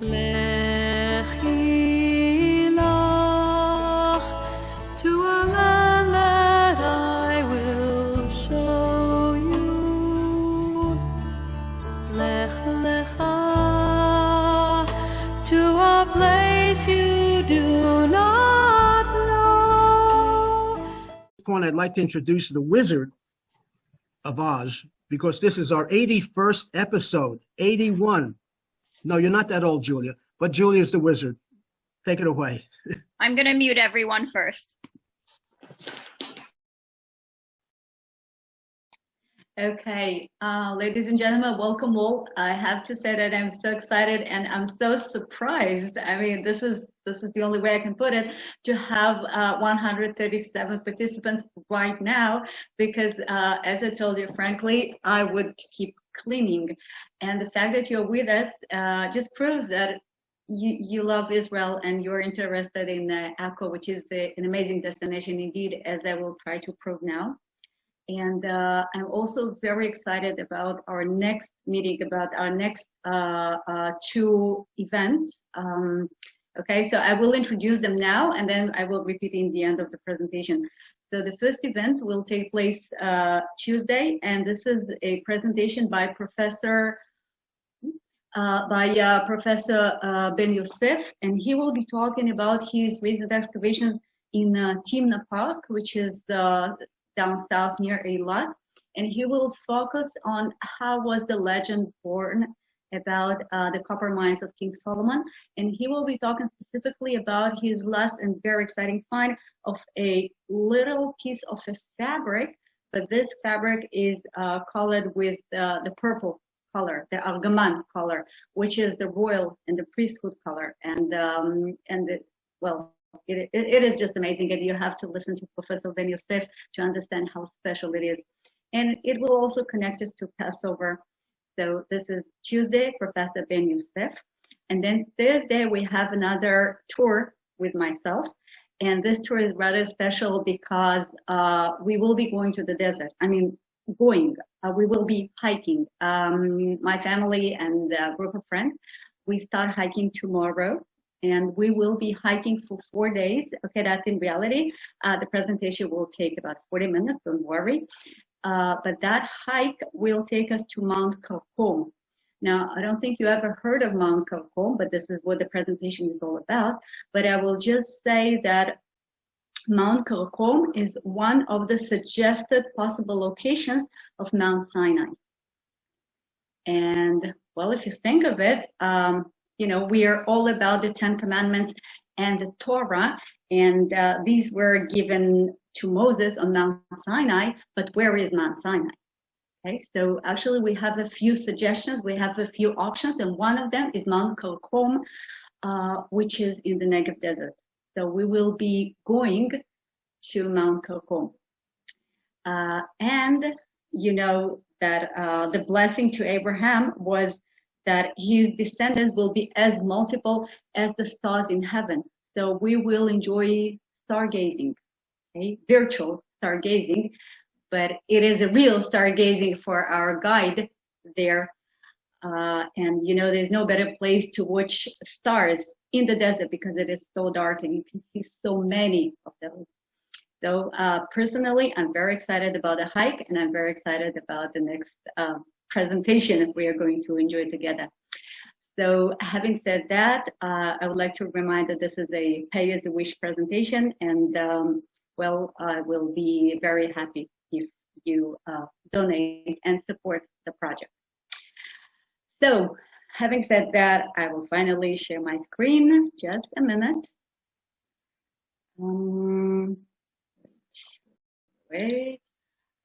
Lechi lach to a land that I will show you. Lech lecha to a place you do not know. At this point, I'd like to introduce the Wizard of Oz, because this is our 81st episode, 81. No, you're not that old, Julia, but Julia's the wizard. Take it away. I'm going to mute everyone first. Okay, ladies and gentlemen, welcome all. I have to say that I'm so excited and I'm so surprised. I mean, this is the only way I can put it, to have 137 participants right now, because as I told you, frankly, I would keep cleaning. And the fact that you're with us just proves that you love Israel and you're interested in Acco, which is an amazing destination indeed, as I will try to prove now. And I'm also very excited about our next meeting, about our next two events. Okay, so I will introduce them now, and then I will repeat in the end of the presentation. So the first event will take place Tuesday, and this is a presentation by Professor Ben Yosef, and he will be talking about his recent excavations in Timna Park, which is down south near Eilat, and he will focus on how was the legend born about the copper mines of King Solomon, and he will be talking specifically about his last and very exciting find of a little piece of a fabric, but this fabric is colored with the purple color, the argaman color, which is the royal and the priesthood color, well, it is just amazing, and you have to listen to Professor Ben Yosef to understand how special it is. And it will also connect us to Passover. So this is Tuesday, Professor Ben Yosef. And then Thursday, we have another tour with myself. And this tour is rather special because we will be going to the desert. I mean, we will be hiking. My family and a group of friends, we start hiking tomorrow. And we will be hiking for 4 days. Okay, that's in reality. The presentation will take about 40 minutes, don't worry. But that hike will take us to Mount Karkom. Now, I don't think you ever heard of Mount Karkom, but this is what the presentation is all about. But I will just say that Mount Karkom is one of the suggested possible locations of Mount Sinai. And, well, if you think of it, you know, we are all about the 10 Commandments and the Torah, and these were given to Moses on Mount Sinai, but where is Mount Sinai? Okay, so actually we have a few suggestions, we have a few options, and one of them is Mount Karkom, which is in the Negev Desert. So we will be going to Mount Karkom. And you know that the blessing to Abraham was that his descendants will be as multiple as the stars in heaven. So we will enjoy stargazing, okay? Virtual stargazing, but it is a real stargazing for our guide there. And you know, there's no better place to watch stars in the desert because it is so dark and you can see so many of those. So personally, I'm very excited about the hike, and I'm very excited about the next presentation we are going to enjoy together. So having said that, I would like to remind that this is a pay-as-you-wish presentation, and well, I will be very happy if you donate and support the project. So having said that, I will finally share my screen. Just a minute. Wait.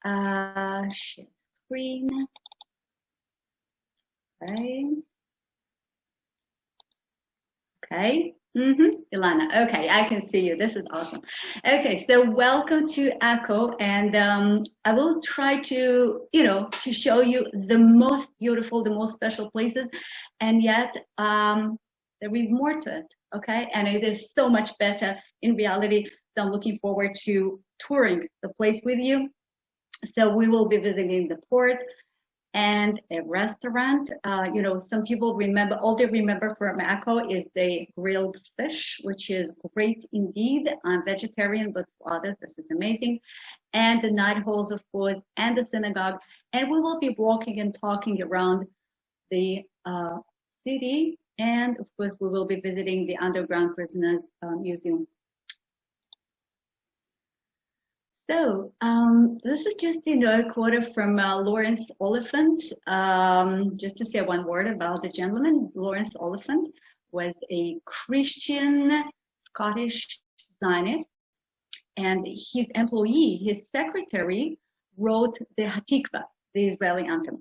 Share screen. Okay. Ilana. Okay, I can see you. This is awesome. Okay, so welcome to Acco, and I will try to, to show you the most beautiful, the most special places, and yet there is more to it. Okay, and it is so much better in reality. So I'm looking forward to touring the place with you. So we will be visiting the port, and a restaurant. You know, some people remember, all they remember from Acco is the grilled fish, which is great indeed. I'm vegetarian, but for others, this is amazing. And the Nightholds, of course, and the synagogue. And we will be walking and talking around the city. And of course, we will be visiting the Underground Prisoners Museum. So this is just, you know, a quote from Lawrence Oliphant. Just to say one word about the gentleman. Lawrence Oliphant was a Christian Scottish Zionist, and his employee, his secretary, wrote the Hatikva, the Israeli anthem.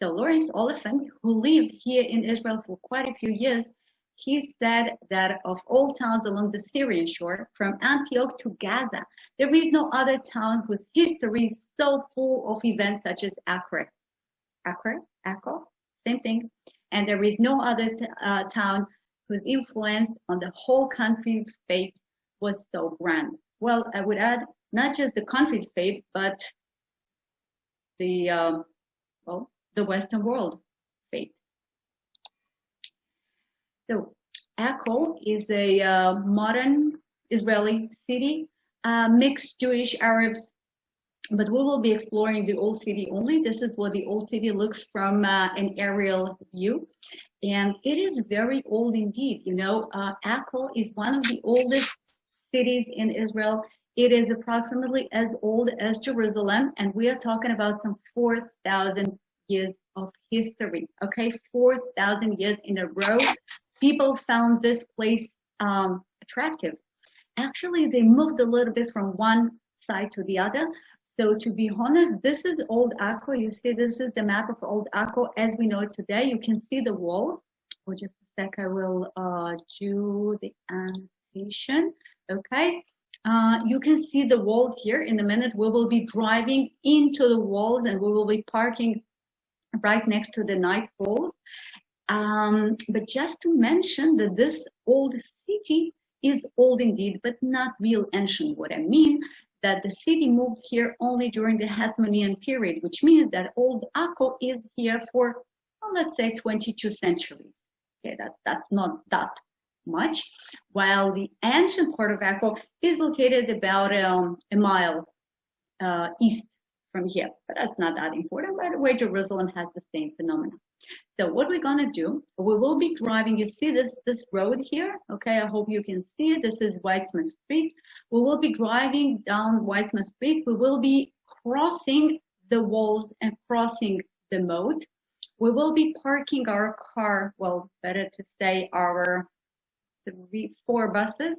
So Lawrence Oliphant, who lived here in Israel for quite a few years, he said that of all towns along the Syrian shore, from Antioch to Gaza, there is no other town whose history is so full of events such as Acco, same thing. And there is no other town whose influence on the whole country's fate was so grand. Well, I would add, not just the country's fate, but the Western world fate. So Acco is a modern Israeli city, mixed Jewish Arabs, but we will be exploring the old city only. This is what the old city looks from an aerial view. And it is very old indeed. You know, Acco is one of the oldest cities in Israel. It is approximately as old as Jerusalem, and we are talking about some 4,000 years of history. Okay, 4,000 years in a row. People found this place attractive. Actually, they moved a little bit from one side to the other. So to be honest, this is old Acco. You see, this is the map of old Acco as we know it today. You can see the walls. For just a sec, I will do the annotation. Okay. You can see the walls here. In a minute, we will be driving into the walls and we will be parking right next to the Nightholds. But just to mention that this old city is old indeed, but not real ancient. What I mean, that the city moved here only during the Hasmonean period, which means that old Acco is here for, well, let's say 22 centuries. Okay, that's not that much, while the ancient part of Acco is located about a mile east from here, but that's not that important. By the way, Jerusalem has the same phenomenon. So what we're gonna do, we will be driving, you see this road here, okay, I hope you can see it. This is Weitzman Street. We will be driving down Weitzman Street. We will be crossing the walls and crossing the moat. We will be parking our car, well, better to say our 4 buses,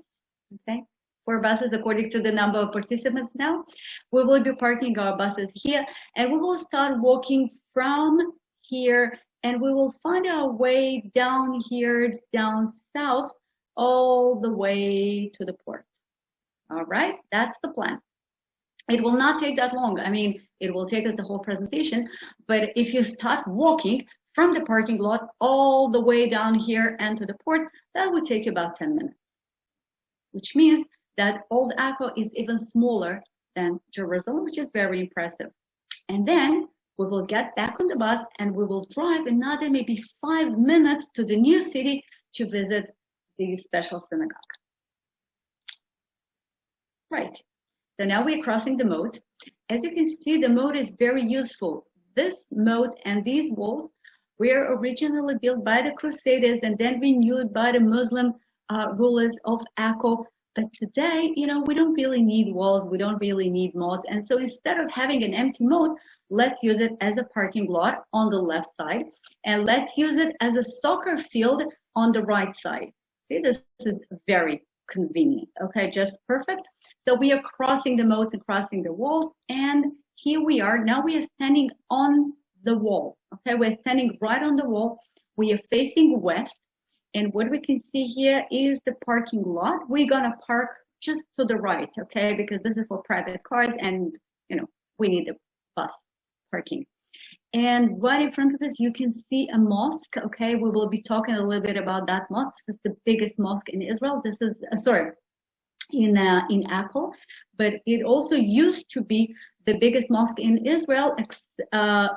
okay? 4 buses according to the number of participants now. We will be parking our buses here and we will start walking from here and we will find our way down here, down south, all the way to the port. All right, that's the plan. It will not take that long. I mean, it will take us the whole presentation, but if you start walking from the parking lot all the way down here and to the port, that would take you about 10 minutes, which means that old Acco is even smaller than Jerusalem, which is very impressive. And then we will get back on the bus and we will drive another maybe 5 minutes to the new city to visit the special synagogue. Right, so now we're crossing the moat. As you can see, the moat is very useful. This moat and these walls were originally built by the Crusaders and then renewed by the Muslim rulers of Acco. But today, you know, we don't really need walls, we don't really need moats. And so instead of having an empty moat, let's use it as a parking lot on the left side. And let's use it as a soccer field on the right side. See, this is very convenient, okay, just perfect. So we are crossing the moats and crossing the walls. And here we are, now we are standing on the wall, okay? We're standing right on the wall. We are facing west. And what we can see here is the parking lot. We're gonna park just to the right, okay? Because this is for private cars and, you know, we need the bus parking. And right in front of us, you can see a mosque, okay? We will be talking a little bit about that mosque. This is the biggest mosque in Israel. This is, in Acco, but it also used to be the biggest mosque in Israel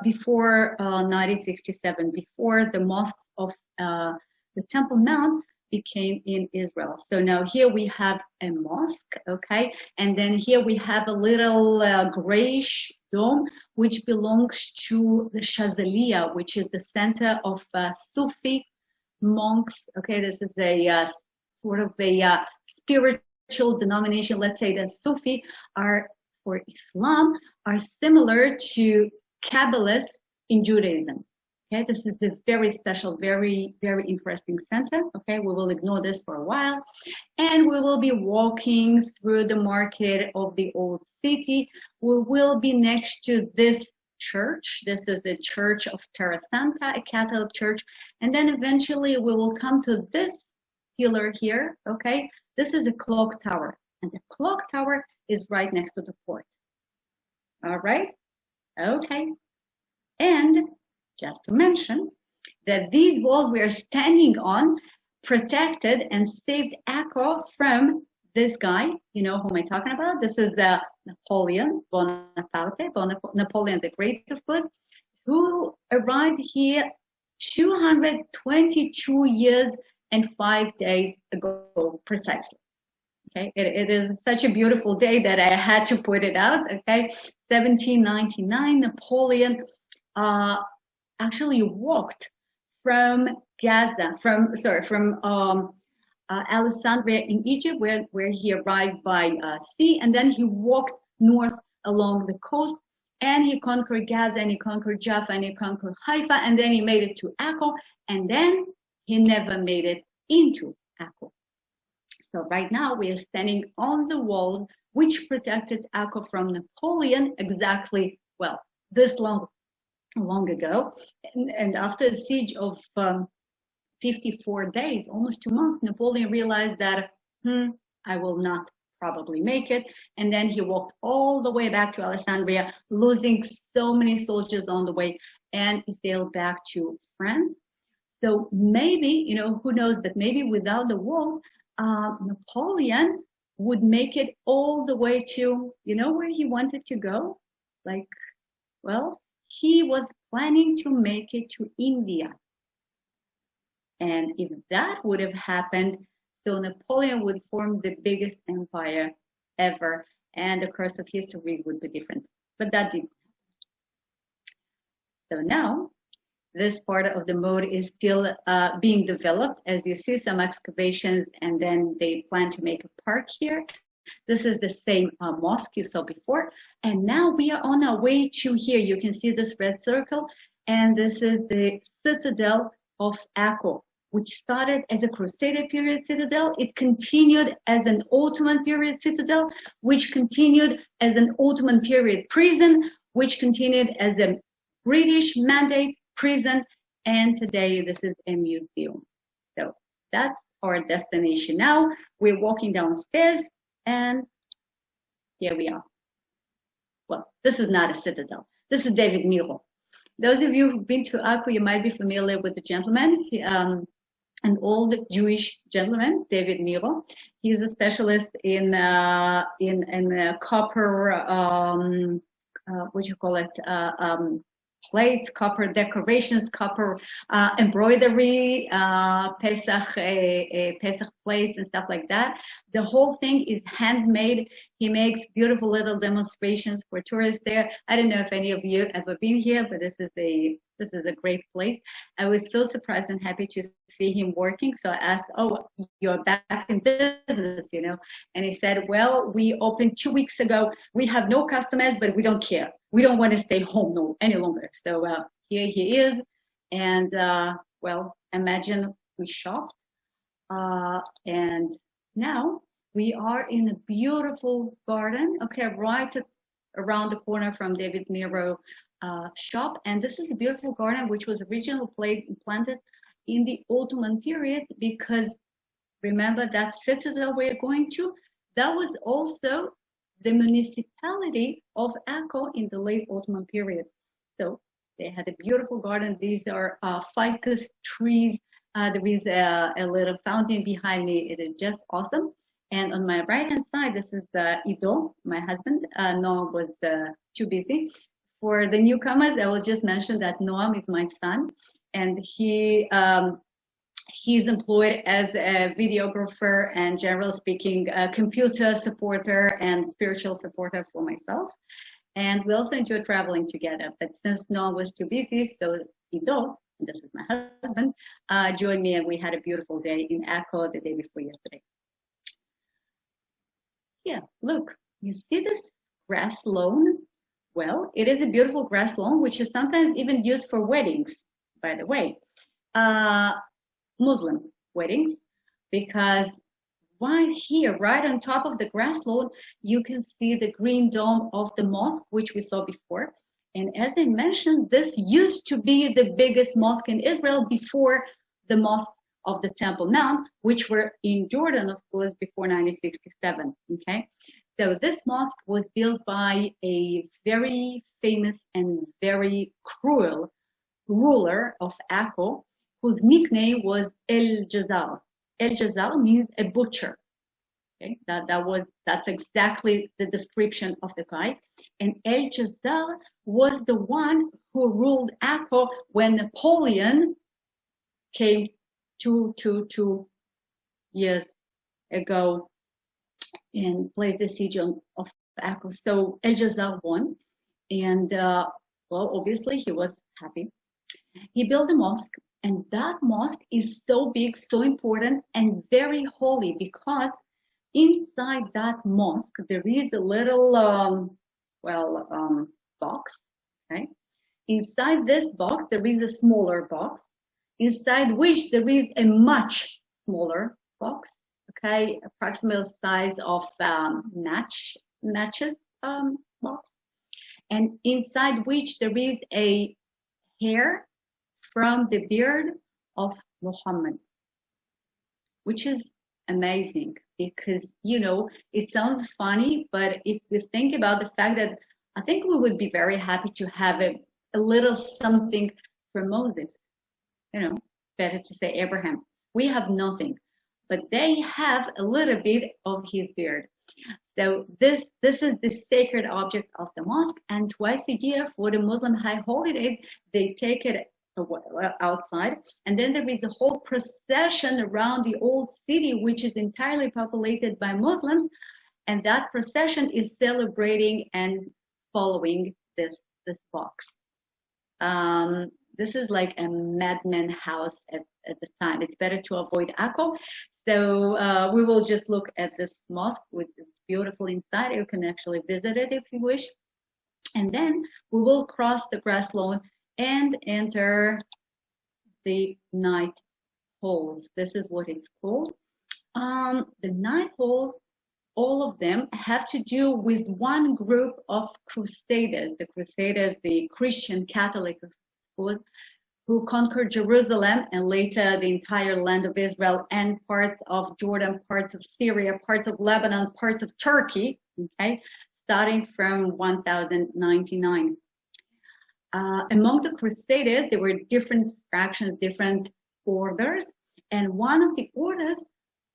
before 1967, before the mosques of the Temple Mount became in Israel. So now here we have a mosque, okay? And then here we have a little grayish dome, which belongs to the Shazaliya, which is the center of Sufi monks, okay? This is a sort of a spiritual denomination. Let's say that Sufi are, for Islam, are similar to Kabbalists in Judaism. Okay, this is a very special, very, very interesting center. Okay, we will ignore this for a while. And we will be walking through the market of the old city. We will be next to this church. This is the Church of Terra Santa, a Catholic church. And then eventually we will come to this pillar here. Okay, this is a clock tower. And the clock tower is right next to the fort. All right, okay. And just to mention that these walls we are standing on protected and saved Acco from this guy. You know who am I talking about? This is Napoleon Bonaparte, Napoleon the Great, of course, who arrived here 222 years and 5 days ago, precisely. Okay, it is such a beautiful day that I had to put it out. Okay, 1799, Napoleon actually walked from Alexandria in Egypt, where he arrived by sea, and then he walked north along the coast, and he conquered Gaza, and he conquered Jaffa, and he conquered Haifa, and then he made it to Acco, and then he never made it into Acco. So right now we are standing on the walls which protected Acco from Napoleon exactly, well, this long ago. And after the siege of 54 days, almost 2 months, Napoleon realized that, I will not probably make it. And then he walked all the way back to Alexandria, losing so many soldiers on the way, and he sailed back to France. So maybe, you know, who knows, but maybe without the walls, Napoleon would make it all the way to, you know, where he wanted to go? Like, well, he was planning to make it to India. And if that would have happened, so Napoleon would form the biggest empire ever, and the course of history would be different. But that didn't. So now, this part of the moat is still being developed. As you see, some excavations, and then they plan to make a park here. This is the same mosque you saw before. And now we are on our way to here. You can see this red circle. And this is the Citadel of Aqua, which started as a Crusader period citadel. It continued as an Ottoman period citadel, which continued as an Ottoman period prison, which continued as a British mandate prison. And today this is a museum. So that's our destination now. We're walking downstairs. And here we are. Well, this is not a citadel. This is David Neal. Those of you who've been to Acco, you might be familiar with the gentleman, an old Jewish gentleman, David Neal. He's a specialist in copper, what you call it, plates, copper decorations, copper embroidery, Pesach plates and stuff like that. The whole thing is handmade. He makes beautiful little demonstrations for tourists there. I don't know if any of you ever been here, but this is a great place. I was so surprised and happy to see him working. So I asked, "Oh, you're back in business, you know?" And he said, "Well, we opened 2 weeks ago. We have no customers, but we don't care. We don't want to stay home any longer." So here he is. And well, imagine we shopped. And now we are in a beautiful garden, okay, right around the corner from David Nero shop. And this is a beautiful garden which was originally planted in the Ottoman period, because remember that citadel we're going to, that was also the municipality of Acco in the late Ottoman period. So they had a beautiful garden. These are ficus trees. There is a little fountain behind me. It is just awesome. And on my right-hand side, this is Ido, my husband. Noah was too busy. For the newcomers, I will just mention that Noam is my son, and he's employed as a videographer and, generally speaking, a computer supporter and spiritual supporter for myself. And we also enjoy traveling together. But since Noah was too busy, so Ido, and this is my husband, joined me, and we had a beautiful day in Acco the day before yesterday. Yeah, look, you see this grass lawn? Well, it is a beautiful grass lawn, which is sometimes even used for weddings, by the way, Muslim weddings, because right here, right on top of the grass lawn, you can see the green dome of the mosque, which we saw before. And as I mentioned, this used to be the biggest mosque in Israel before the mosque of the Temple Mount, which were in Jordan, of course, before 1967, okay? So this mosque was built by a very famous and very cruel ruler of Acco, whose nickname was El Jazar. El Jazar means a butcher. Okay, that's exactly the description of the guy. And El Jazar was the one who ruled Acco when Napoleon came 2 years ago and placed the siege of Acco. So El Jazar won, and well, obviously he was happy. He built a mosque, and that mosque is so big, so important, and very holy, because inside that mosque there is a little box. Okay, inside this box there is a smaller box, inside which there is a much smaller box. Okay, approximate size of matches box, and inside which there is a hair from the beard of Muhammad, which is amazing, because, you know, it sounds funny, but if we think about the fact that I think we would be very happy to have a little something from Moses, you know, better to say Abraham. We have nothing, but they have a little bit of his beard. So this is the sacred object of the mosque, and twice a year for the Muslim high holidays, they take it outside, and then there is a whole procession around the old city, which is entirely populated by Muslims, and that procession is celebrating and following this box. This is like a madman house at the time. It's better to avoid Acco. So we will just look at this mosque, which is beautiful inside. You can actually visit it if you wish. And then we will cross the grass lawn and enter the Nightholds. This is what it's called. The Nightholds, all of them have to do with one group of Crusaders. The Crusaders, the Christian Catholic, who conquered Jerusalem and later the entire land of Israel and parts of Jordan, parts of Syria, parts of Lebanon, parts of Turkey, okay, starting from 1099. Among the Crusaders, there were different fractions, different orders, and one of the orders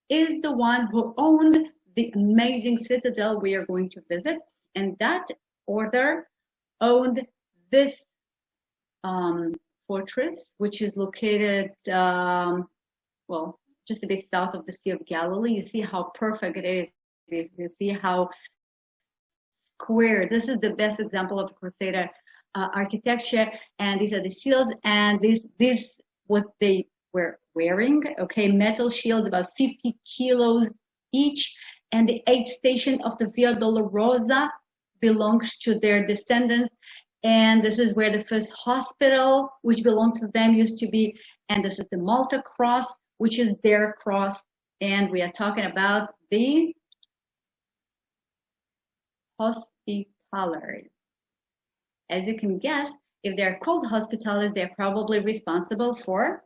is the one who owned the amazing citadel we are going to visit, and that order owned this fortress, which is located, well, just a bit south of the Sea of Galilee. You see how perfect it is. You see how square. This is the best example of Crusader architecture, and these are the seals, and this what they were wearing. Okay, metal shields, about 50 kilos each, and the 8th station of the Via Dolorosa belongs to their descendants, and this is where the first hospital, which belonged to them, used to be, and this is the Malta cross, which is their cross, and we are talking about the Hospitallers. As you can guess, if they're called Hospitallers, they're probably responsible for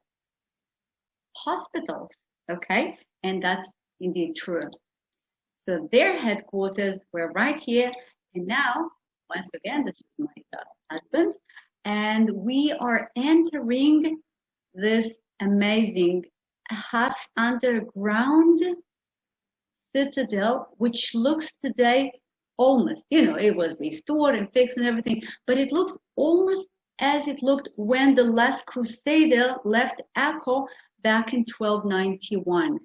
hospitals, okay? And that's indeed true. So their headquarters were right here. And now, once again, this is my husband. And we are entering this amazing half underground citadel, which looks today almost, it was restored and fixed and everything, but it looks almost as it looked when the last crusader left Acco back in 1291.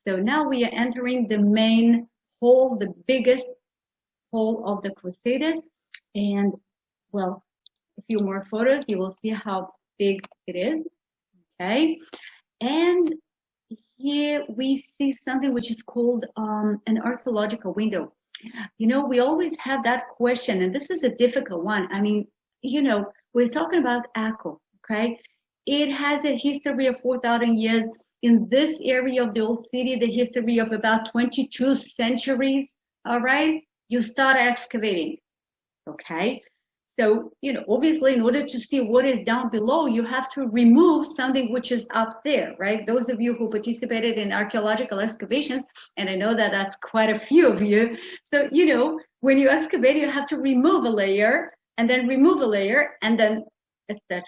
So now we are entering the main hall, the biggest hall of the Crusaders. And, well, a few more photos, you will see how big it is. Okay. And here we see something which is called an archaeological window. We always have that question, and this is a difficult one. I mean, we're talking about Acco, okay? It has a history of 4,000 years. In this area of the old city, the history of about 22 centuries, all right? You start excavating, okay? So, obviously, in order to see what is down below, you have to remove something which is up there, right? Those of you who participated in archaeological excavations, and I know that that's quite a few of you. So, when you excavate, you have to remove a layer, and then remove a layer, and then etc.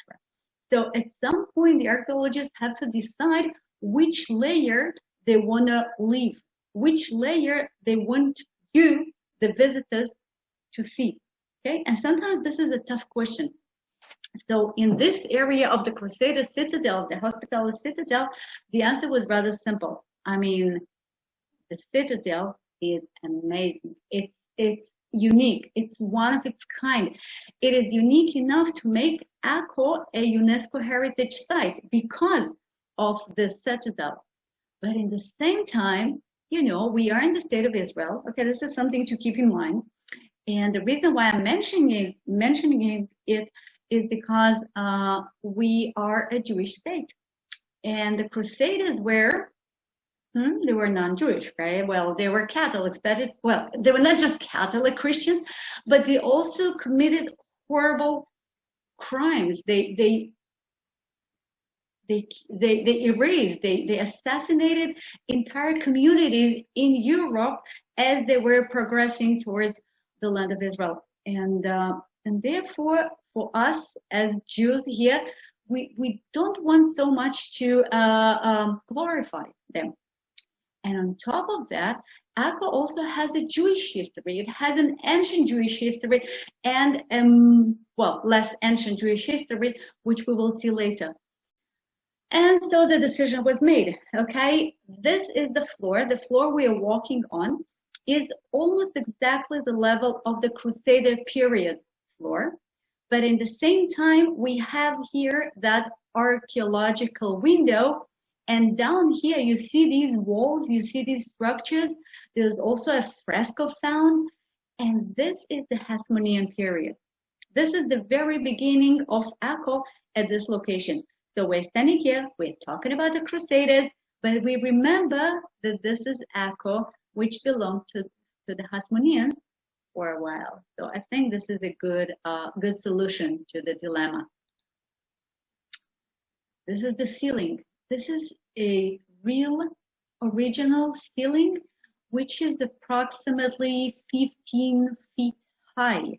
So at some point, the archaeologists have to decide which layer they want to leave, which layer they want you, the visitors, to see. Okay, and sometimes this is a tough question. So in this area of the Crusader Citadel, the Hospital Citadel, the answer was rather simple. I mean, the Citadel is amazing. It's unique. It's one of its kind. It is unique enough to make Acco a UNESCO Heritage Site because of the Citadel. But in the same time, we are in the state of Israel. Okay, this is something to keep in mind. And the reason why I'm mentioning it is because we are a Jewish state. And the Crusaders were, they were non-Jewish, right? Well, they were Catholics. They were not just Catholic Christians, but they also committed horrible crimes. They erased, they assassinated entire communities in Europe as they were progressing towards the land of Israel. And therefore, for us as Jews here, we don't want so much to glorify them. And on top of that, Acco also has a Jewish history. It has an ancient Jewish history and, less ancient Jewish history, which we will see later. And so the decision was made, okay? This is the floor. The floor we are walking on is almost exactly the level of the Crusader period floor. But in the same time, we have here that archaeological window. And down here, you see these walls, you see these structures. There's also a fresco found. And this is the Hasmonean period. This is the very beginning of Acco at this location. So we're standing here, we're talking about the Crusaders, but we remember that this is Acco, which belonged to the Hasmoneans for a while. So I think this is a good solution to the dilemma. This is the ceiling. This is a real original ceiling, which is approximately 15 feet high.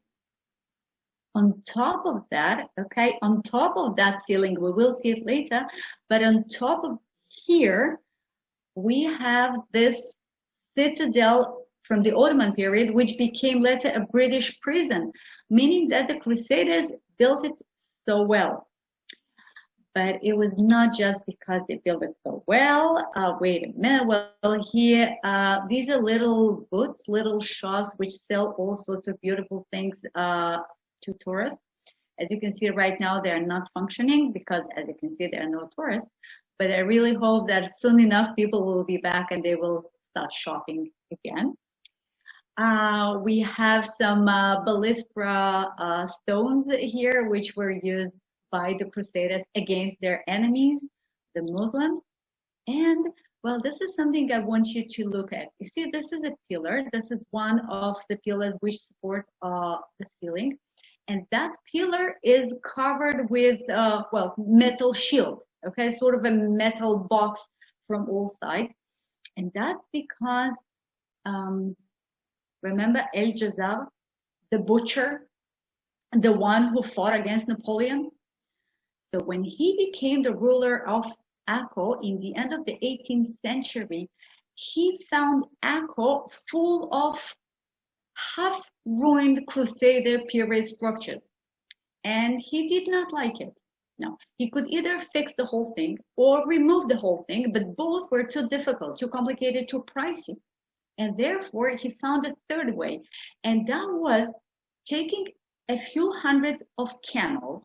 On top of that, okay, on top of that ceiling, we will see it later, but on top of here, we have this citadel from the Ottoman period, which became later a British prison, meaning that the Crusaders built it so well. But it was not just because they built it so well. Wait a minute. Well, here, these are little booths, little shops, which sell all sorts of beautiful things to tourists. As you can see right now, they are not functioning because, as you can see, there are no tourists. But I really hope that soon enough, people will be back and they will start shopping again. We have some balistra stones here, which were used by the Crusaders against their enemies, the Muslims. And, well, this is something I want you to look at. You see, this is a pillar. This is one of the pillars which support the ceiling. And that pillar is covered with, metal shield, okay, sort of a metal box from all sides. And that's because, remember El Jazar, the butcher, the one who fought against Napoleon? So when he became the ruler of Acco in the end of the 18th century, he found Acco full of half-ruined Crusader period structures. And he did not like it. No, he could either fix the whole thing or remove the whole thing, but both were too difficult, too complicated, too pricey. And therefore, he found a third way, and that was taking a few hundred of camels,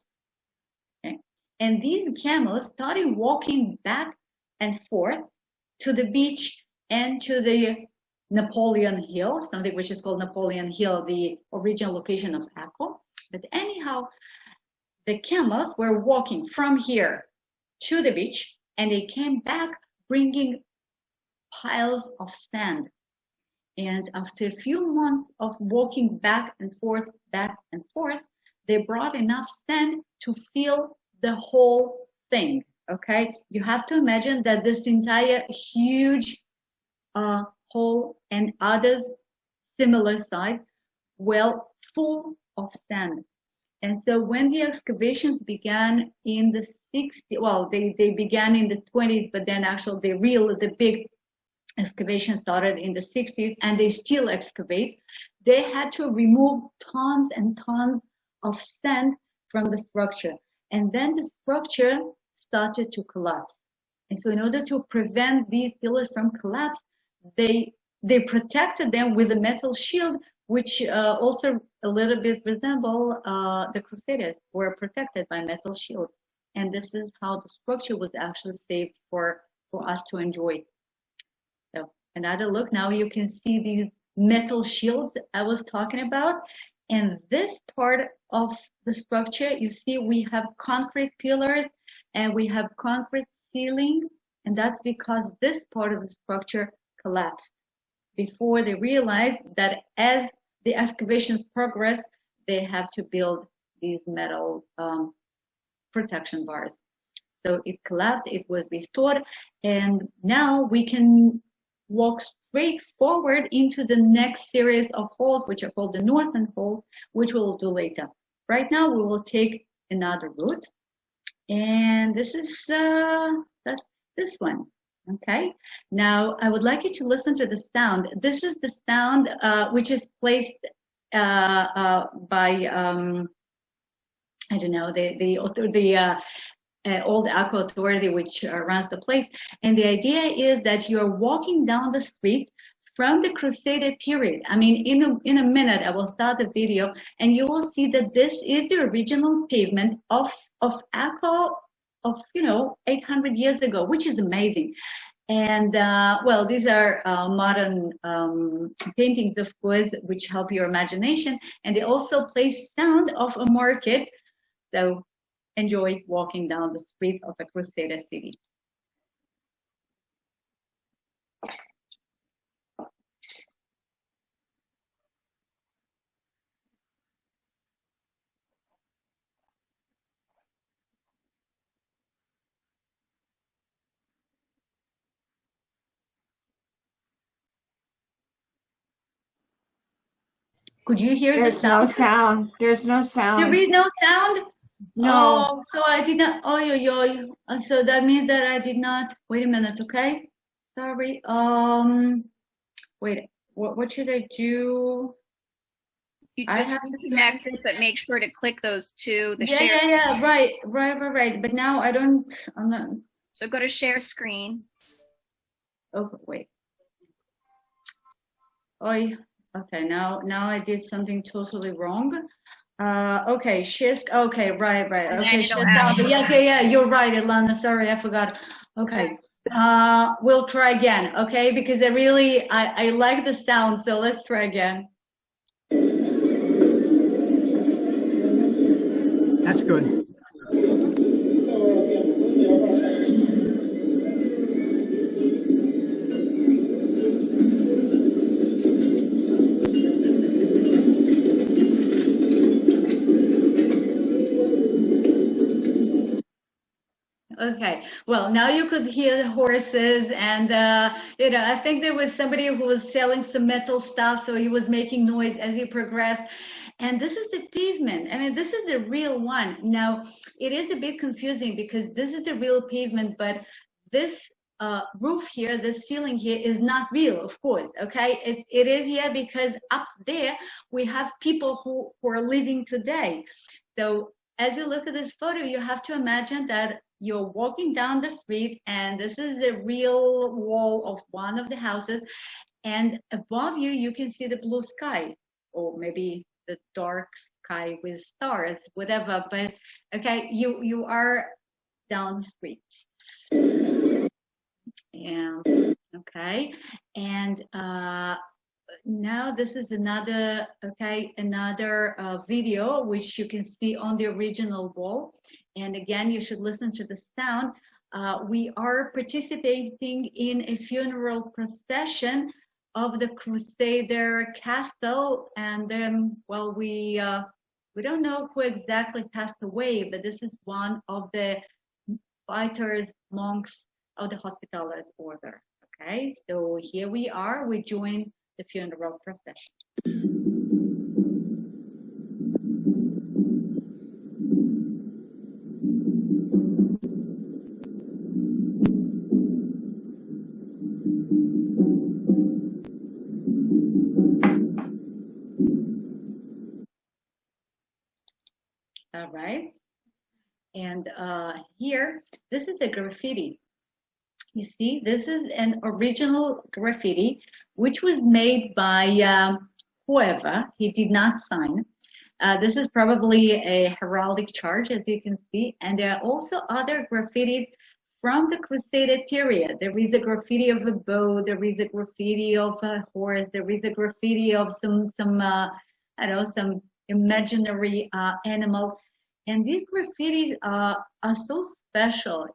okay? And these camels started walking back and forth to the beach and to the Napoleon Hill, something which is called Napoleon Hill, the original location of Acco. But anyhow, the camels were walking from here to the beach, and they came back bringing piles of sand. And after a few months of walking back and forth, they brought enough sand to fill the whole thing, okay? You have to imagine that this entire huge hole and others similar size, well, full of sand. And so when the excavations began in the 60s, well, they began in the 20s, but then actually the big excavation started in the 60s, and they still excavate. They had to remove tons and tons of sand from the structure. And then the structure started to collapse. And so in order to prevent these pillars from collapse, they protected them with a metal shield, which also a little bit resemble the Crusaders, were protected by metal shields. And this is how the structure was actually saved for us to enjoy. So another look, now you can see these metal shields I was talking about. And this part of the structure, you see we have concrete pillars and we have concrete ceiling. And that's because this part of the structure collapsed before they realized that as the excavations progress, they have to build these metal protection bars. So it collapsed, it was restored, and now we can walk straight forward into the next series of halls, which are called the northern halls, which we'll do later. Right now, we will take another route, and this is that's this one. Okay, now I would like you to listen to the sound. This is the sound which is placed by I don't know, the old Acco authority which runs the place. And the idea is that you're walking down the street from the Crusader period. I mean, in a minute I will start the video, and you will see that this is the original pavement of Acco of 800 years ago, which is amazing. And well, these are modern paintings, of course, which help your imagination, and they also play sound of a market. So enjoy walking down the street of a Crusader city. Could you hear the sound? There's no sound. There's no sound. There is no sound? No. Oh, so I did not. Oh, so that means that I did not. Wait a minute, okay? Sorry. Wait. What should I do? You just reconnect it, but make sure to click those two. The share. Yeah. Right. But now I'm not. So go to share screen. Oh, wait. Oh, okay. Now I did something totally wrong. Okay, shift. Okay, right. Okay, shift down. Yes, yeah. You're right, Ilana. Sorry, I forgot. Okay. We'll try again. Okay, because I like the sound. So let's try again. That's good. Okay, well, now you could hear the horses, and I think there was somebody who was selling some metal stuff, so he was making noise as he progressed. And this is the pavement. I mean, this is the real one. Now, it is a bit confusing because this is the real pavement, but this roof here, the ceiling here is not real, of course, okay? It is here because up there we have people who are living today. So as you look at this photo, you have to imagine that you're walking down the street and this is the real wall of one of the houses, and above you, you can see the blue sky, or maybe the dark sky with stars, whatever, but okay, you are down the street. And okay, and now this is another video which you can see on the original wall, and again you should listen to the sound. We are participating in a funeral procession of the Crusader castle, and then we don't know who exactly passed away, but this is one of the fighters, monks of the Hospitallers order. Okay, so here we are, we join the funeral procession. All right, and here, this is a graffiti. You see, this is an original graffiti, which was made by whoever, he did not sign. This is probably a heraldic charge, as you can see, and there are also other graffitis from the Crusader period. There is a graffiti of a bow, there is a graffiti of a horse, there is a graffiti of some imaginary animal. And these graffitis are so special.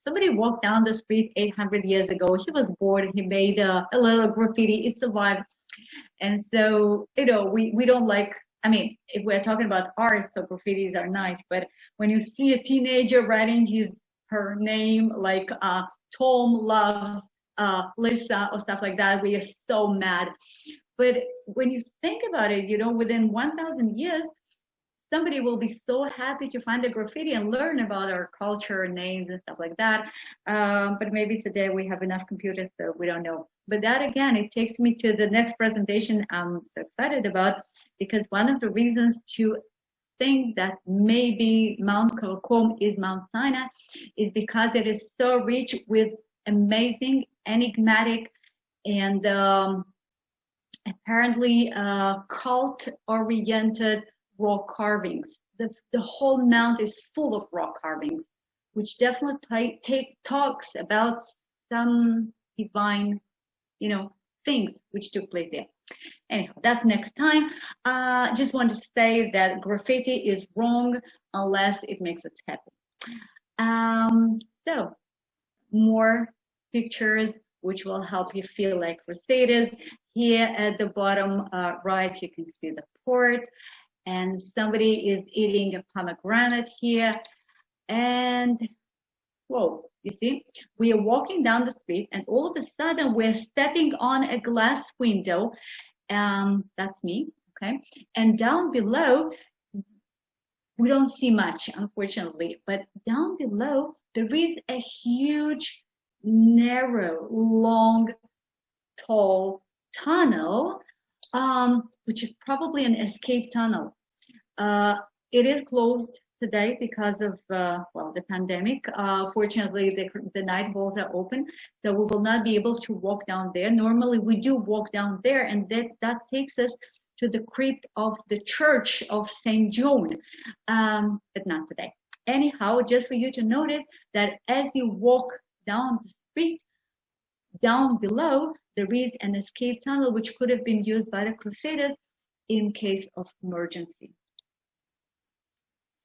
Somebody walked down the street 800 years ago. He was bored. He made a little graffiti. It survived. And so, we don't like, I mean, if we're talking about art, so graffitis are nice. But when you see a teenager writing her name, like Tom loves Lisa or stuff like that, we are so mad. But when you think about it, within 1,000 years, somebody will be so happy to find a graffiti and learn about our culture, names, and stuff like that. But maybe today we have enough computers, so we don't know. But that, again, it takes me to the next presentation I'm so excited about, because one of the reasons to think that maybe Mount Karakum is Mount Sinai is because it is so rich with amazing, enigmatic, and apparently cult-oriented rock carvings. The whole mount is full of rock carvings, which definitely talks about some divine, things which took place there. Anyhow, that's next time. Just want to say that graffiti is wrong unless it makes us happy. So more pictures which will help you feel like Crusaders. Here at the bottom right, you can see the port, and somebody is eating a pomegranate here. And whoa, you see, we are walking down the street, and all of a sudden we're stepping on a glass window. That's me, okay? And down below, we don't see much, unfortunately, but down below, there is a huge, narrow, long, tall tunnel, which is probably an escape tunnel. It is closed today because of the pandemic. Fortunately, the Nightholds are open, so we will not be able to walk down there. Normally, we do walk down there, and that takes us to the crypt of the Church of St. John, but not today. Anyhow, just for you to notice that as you walk down the street, down below, there is an escape tunnel which could have been used by the Crusaders in case of emergency.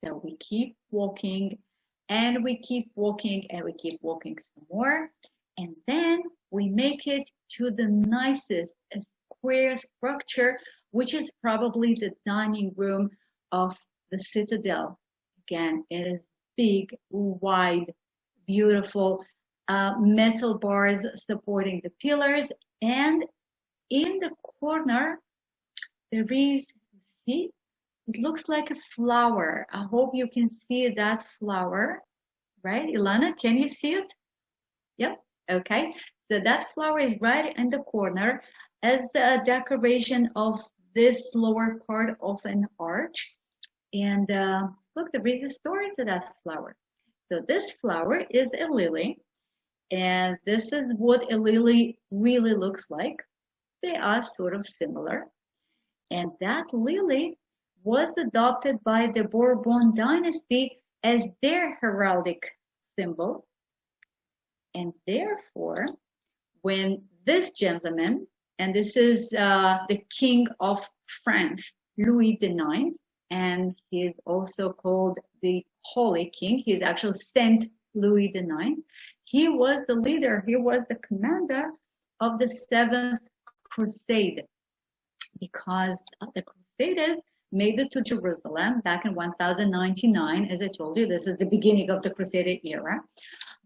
So we keep walking, and we keep walking, and we keep walking some more, and then we make it to the nicest square structure, which is probably the dining room of the Citadel. Again, it is big, wide, beautiful, metal bars supporting the pillars, and in the corner there is, see, it looks like a flower. I hope you can see that flower, right? Ilana, can you see it? Yep. Okay. So that flower is right in the corner as the decoration of this lower part of an arch. And look, there is a story to that flower. So this flower is a lily, and this is what a lily really looks like. They are sort of similar. And that lily was adopted by the Bourbon dynasty as their heraldic symbol. And therefore, when this gentleman, and this is the King of France, Louis IX, and he is also called the Holy King. He's actually Saint Louis IX. He was the leader, he was the commander of the Seventh Crusade, because the Crusaders made it to Jerusalem back in 1099. As I told you, this is the beginning of the Crusader era.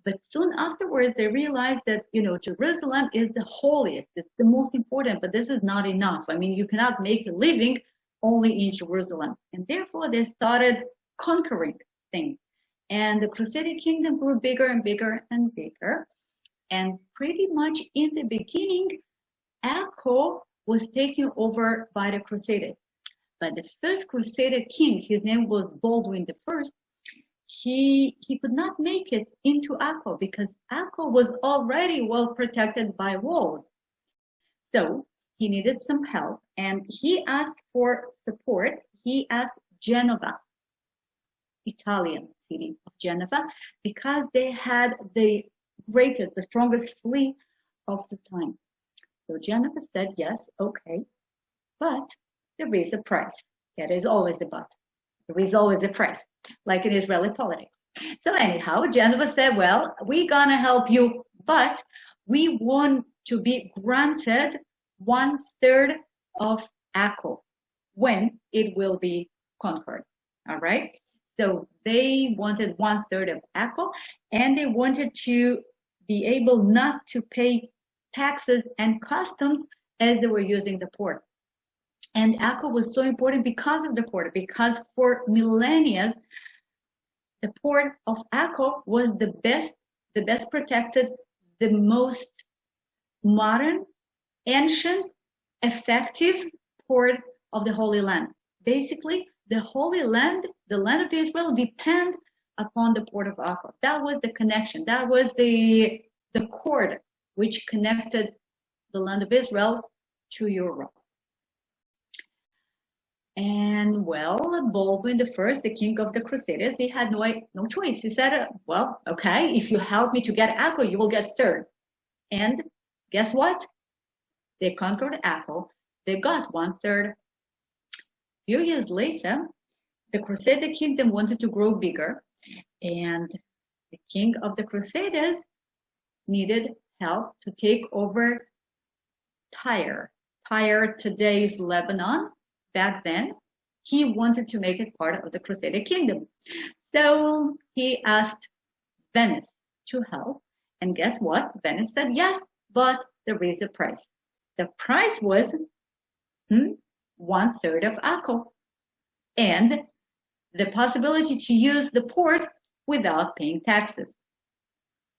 But soon afterwards, they realized that, Jerusalem is the holiest, it's the most important, but this is not enough. I mean, you cannot make a living only in Jerusalem. And therefore, they started conquering things. And the Crusader kingdom grew bigger and bigger and bigger. And pretty much in the beginning, Acco was taken over by the Crusaders. But the first Crusader king, his name was Baldwin I, he could not make it into Acco because Acco was already well protected by walls. So he needed some help, and he asked for support. He asked Genova, Italian city of Genova, because they had the greatest, the strongest fleet of the time. So Genova said, yes, okay, but there is a price. There is always a but. There is always a price, like in Israeli politics. So anyhow, Genova said, well, we're gonna help you, but we want to be granted 1/3 of Acco when it will be conquered, all right? So they wanted 1/3 of Acco, and they wanted to be able not to pay taxes and customs as they were using the port. And Acco was so important because of the port, because for millennia, the port of Acco was the best protected, the most modern, ancient, effective port of the Holy Land. Basically, the Holy Land, the land of Israel, depend upon the port of Acco. That was the connection. That was the cord which connected the land of Israel to Europe. And well, Baldwin I, the king of the Crusaders, he had no choice. He said, well, okay, if you help me to get Acco, you will get 1/3. And guess what? They conquered Acco. They got 1/3. A few years later, the Crusader kingdom wanted to grow bigger, and the king of the Crusaders needed help to take over Tyre. Tyre, today's Lebanon. Back then, he wanted to make it part of the Crusader kingdom. So he asked Venice to help. And guess what? Venice said yes, but there is a price. The price was 1/3 of Acco and the possibility to use the port without paying taxes.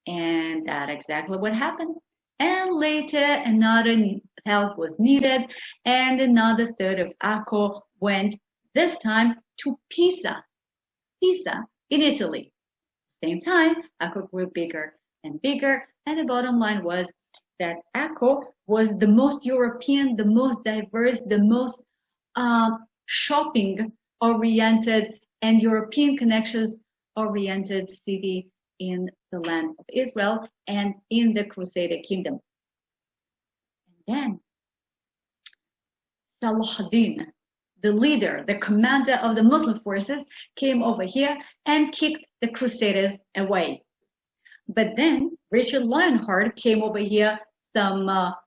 And that's exactly what happened. And later, another help was needed, and another 1/3 of Acco went, this time, to Pisa in Italy. Same time, Acco grew bigger and bigger, and the bottom line was that Acco was the most European, the most diverse, the most shopping-oriented and European connections-oriented city in the land of Israel and in the Crusader kingdom. And then Saladin, the leader, the commander of the Muslim forces, came over here and kicked the Crusaders away. But then Richard Lionheart came over here some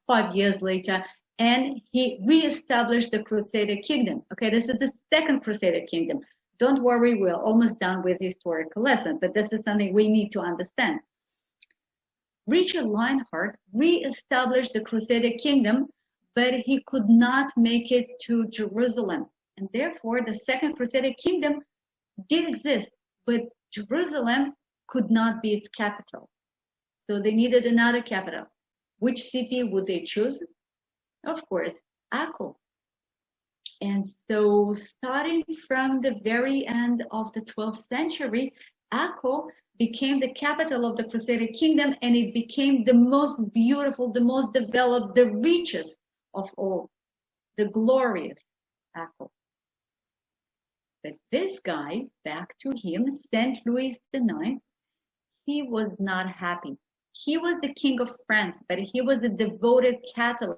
5 years later, and he reestablished the Crusader kingdom. Okay, this is the second Crusader kingdom. Don't worry, we're almost done with historical lessons, but this is something we need to understand. Richard Lionheart re-established the Crusader kingdom, but he could not make it to Jerusalem. And therefore, the second Crusader kingdom did exist, but Jerusalem could not be its capital. So they needed another capital. Which city would they choose? Of course, Acco. And so starting from the very end of the 12th century, Acco became the capital of the Crusader kingdom, and it became the most beautiful, the most developed, the richest of all, the glorious Acco. But this guy, back to him, St. Louis IX, he was not happy. He was the king of France, but he was a devoted Catholic,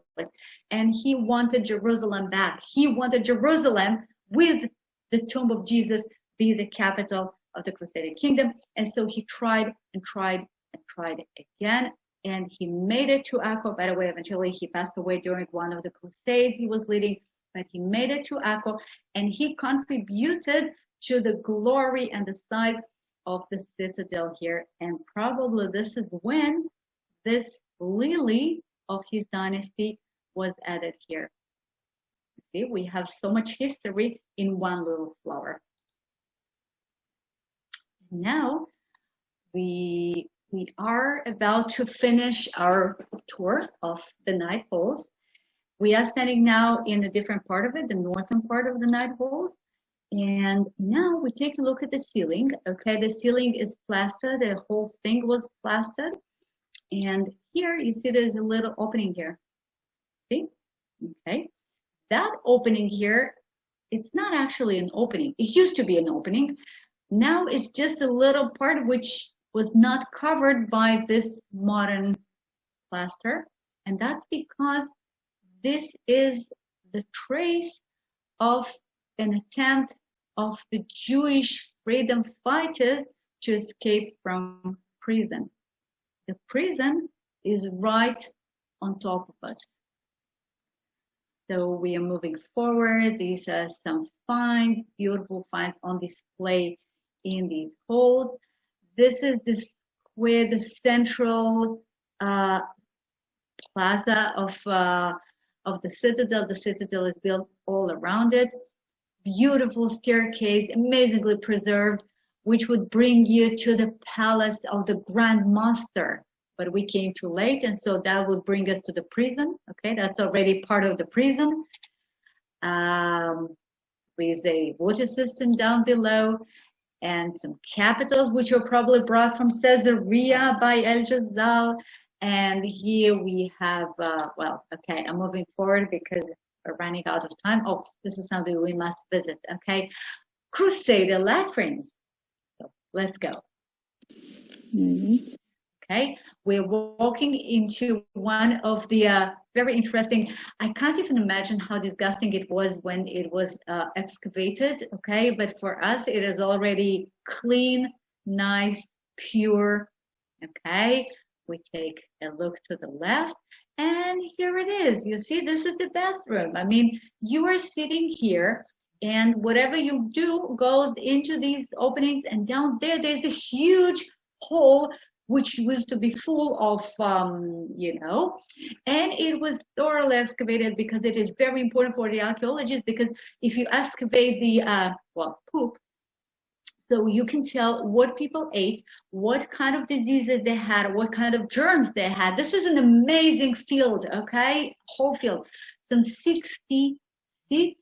and he wanted Jerusalem back. He wanted Jerusalem with the tomb of Jesus be the capital of the Crusader kingdom. And so he tried and tried and tried again, and he made it to Acco. By the way, eventually he passed away during one of the crusades he was leading, but he made it to Acco, and he contributed to the glory and the size of the citadel here. And probably this is when this lily of his dynasty was added here. See, we have so much history in one little flower. Now we are about to finish our tour of the Nightholds. We are standing now in a different part of it, the northern part of the Nightholds. And now we take a look at the ceiling. Okay, the ceiling is plastered. The whole thing was plastered. And here you see there's a little opening here. See? Okay. That opening here, it's not actually an opening. It used to be an opening. Now it's just a little part which was not covered by this modern plaster. And that's because this is the trace of an attempt of the Jewish freedom fighters to escape from prison. The prison is right on top of us. So we are moving forward. These are some finds, beautiful finds on display in these holes. This is the square, the central plaza of the citadel. The citadel is built all around it. Beautiful staircase, amazingly preserved, which would bring you to the palace of the Grand Master. But we came too late, and so that would bring us to the prison. Okay, that's already part of the prison. With a water system down below, and some capitals which were probably brought from Caesarea by Herzl. And here we have, well, okay, I'm moving forward because we're running out of time. Oh, this is something we must visit, okay? Crusader latrines. So let's go. Okay, we're walking into one of the very interesting, I can't even imagine how disgusting it was when it was excavated, okay? But for us, it is already clean, nice, pure, okay? We take a look to the left, and here it is. You see, this is the bathroom. I mean, you are sitting here, and whatever you do goes into these openings, and down there, there's a huge hole which used to be full of, you know, and it was thoroughly excavated because it is very important for the archaeologists, because if you excavate the, well, poop, so you can tell what people ate, what kind of diseases they had, what kind of germs they had. This is an amazing field, okay? Whole field. Some 60 seats.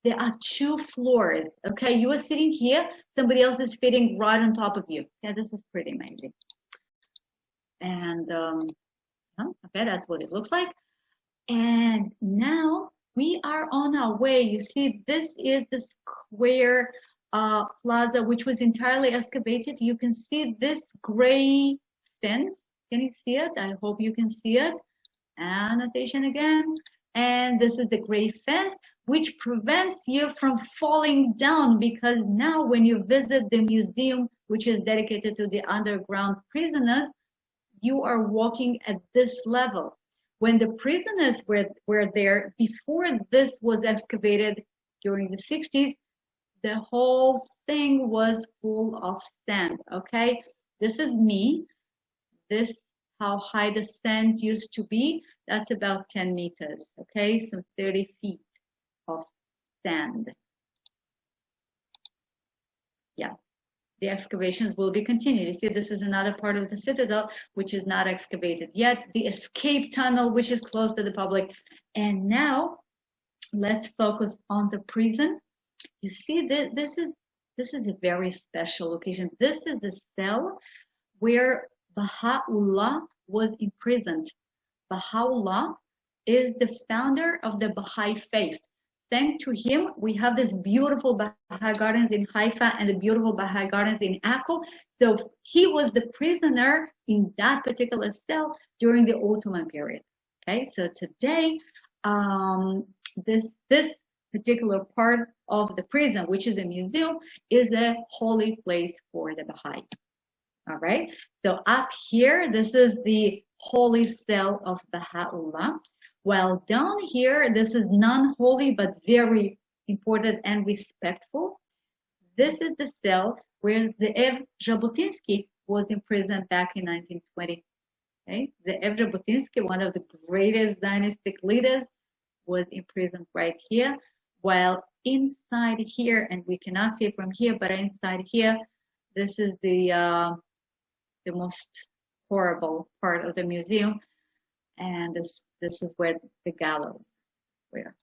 There are 2 floors, okay? You are sitting here, somebody else is sitting right on top of you. Yeah, this is pretty amazing. And, okay, that's what it looks like. And now we are on our way. You see, this is the square plaza, which was entirely excavated. You can see this gray fence. Can you see it? I hope you can see it. Annotation again. And this is the gray fence, which prevents you from falling down, because now when you visit the museum, which is dedicated to the underground prisoners, you are walking at this level. When the prisoners were there, before this was excavated during the 60s, the whole thing was full of sand, okay? This is me. This, how high the sand used to be, that's about 10 meters, okay? So 30 feet of sand. Yeah, the excavations will be continued. You see, this is another part of the citadel which is not excavated yet. The escape tunnel, which is closed to the public. And now let's focus on the prison. You see that this is a very special location. This is the cell where Baha'u'llah was imprisoned. Baha'u'llah is the founder of the Baha'i faith. Thanks to him, we have this beautiful Baha'i gardens in Haifa and the beautiful Baha'i gardens in Acco. So he was the prisoner in that particular cell during the Ottoman period. Okay, so today, this particular part of the prison, which is a museum, is a holy place for the Baha'i. All right, so up here, this is the holy cell of Baha'u'llah. While down here, this is non-holy but very important and respectful. This is the cell where Ze'ev Jabotinsky was imprisoned back in 1920. Okay? Ze'ev Jabotinsky, one of the greatest Zionistic leaders, was imprisoned right here. While inside here, and we cannot see it from here, but inside here, this is the most horrible part of the museum. And this is where the gallows were.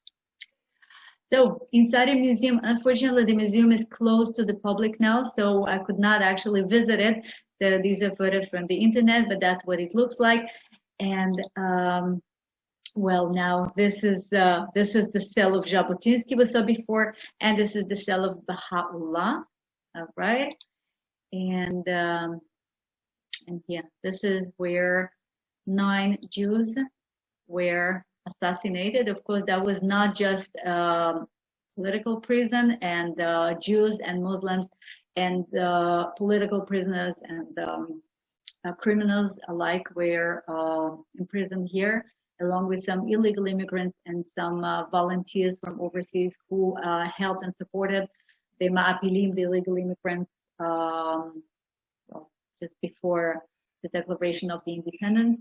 So inside the museum, unfortunately, the museum is closed to the public now, so I could not actually visit it. These are photos from the internet, but that's what it looks like. And well, now this is the cell of Jabotinsky we saw before, and this is the cell of Baha'u'llah. All right, and here, this is where 9 Jews were assassinated. Of course, that was not just political prison, and Jews and Muslims and political prisoners and criminals alike were imprisoned here, along with some illegal immigrants and some volunteers from overseas who helped and supported the Ma'apilim, the illegal immigrants, just before the declaration of the independence.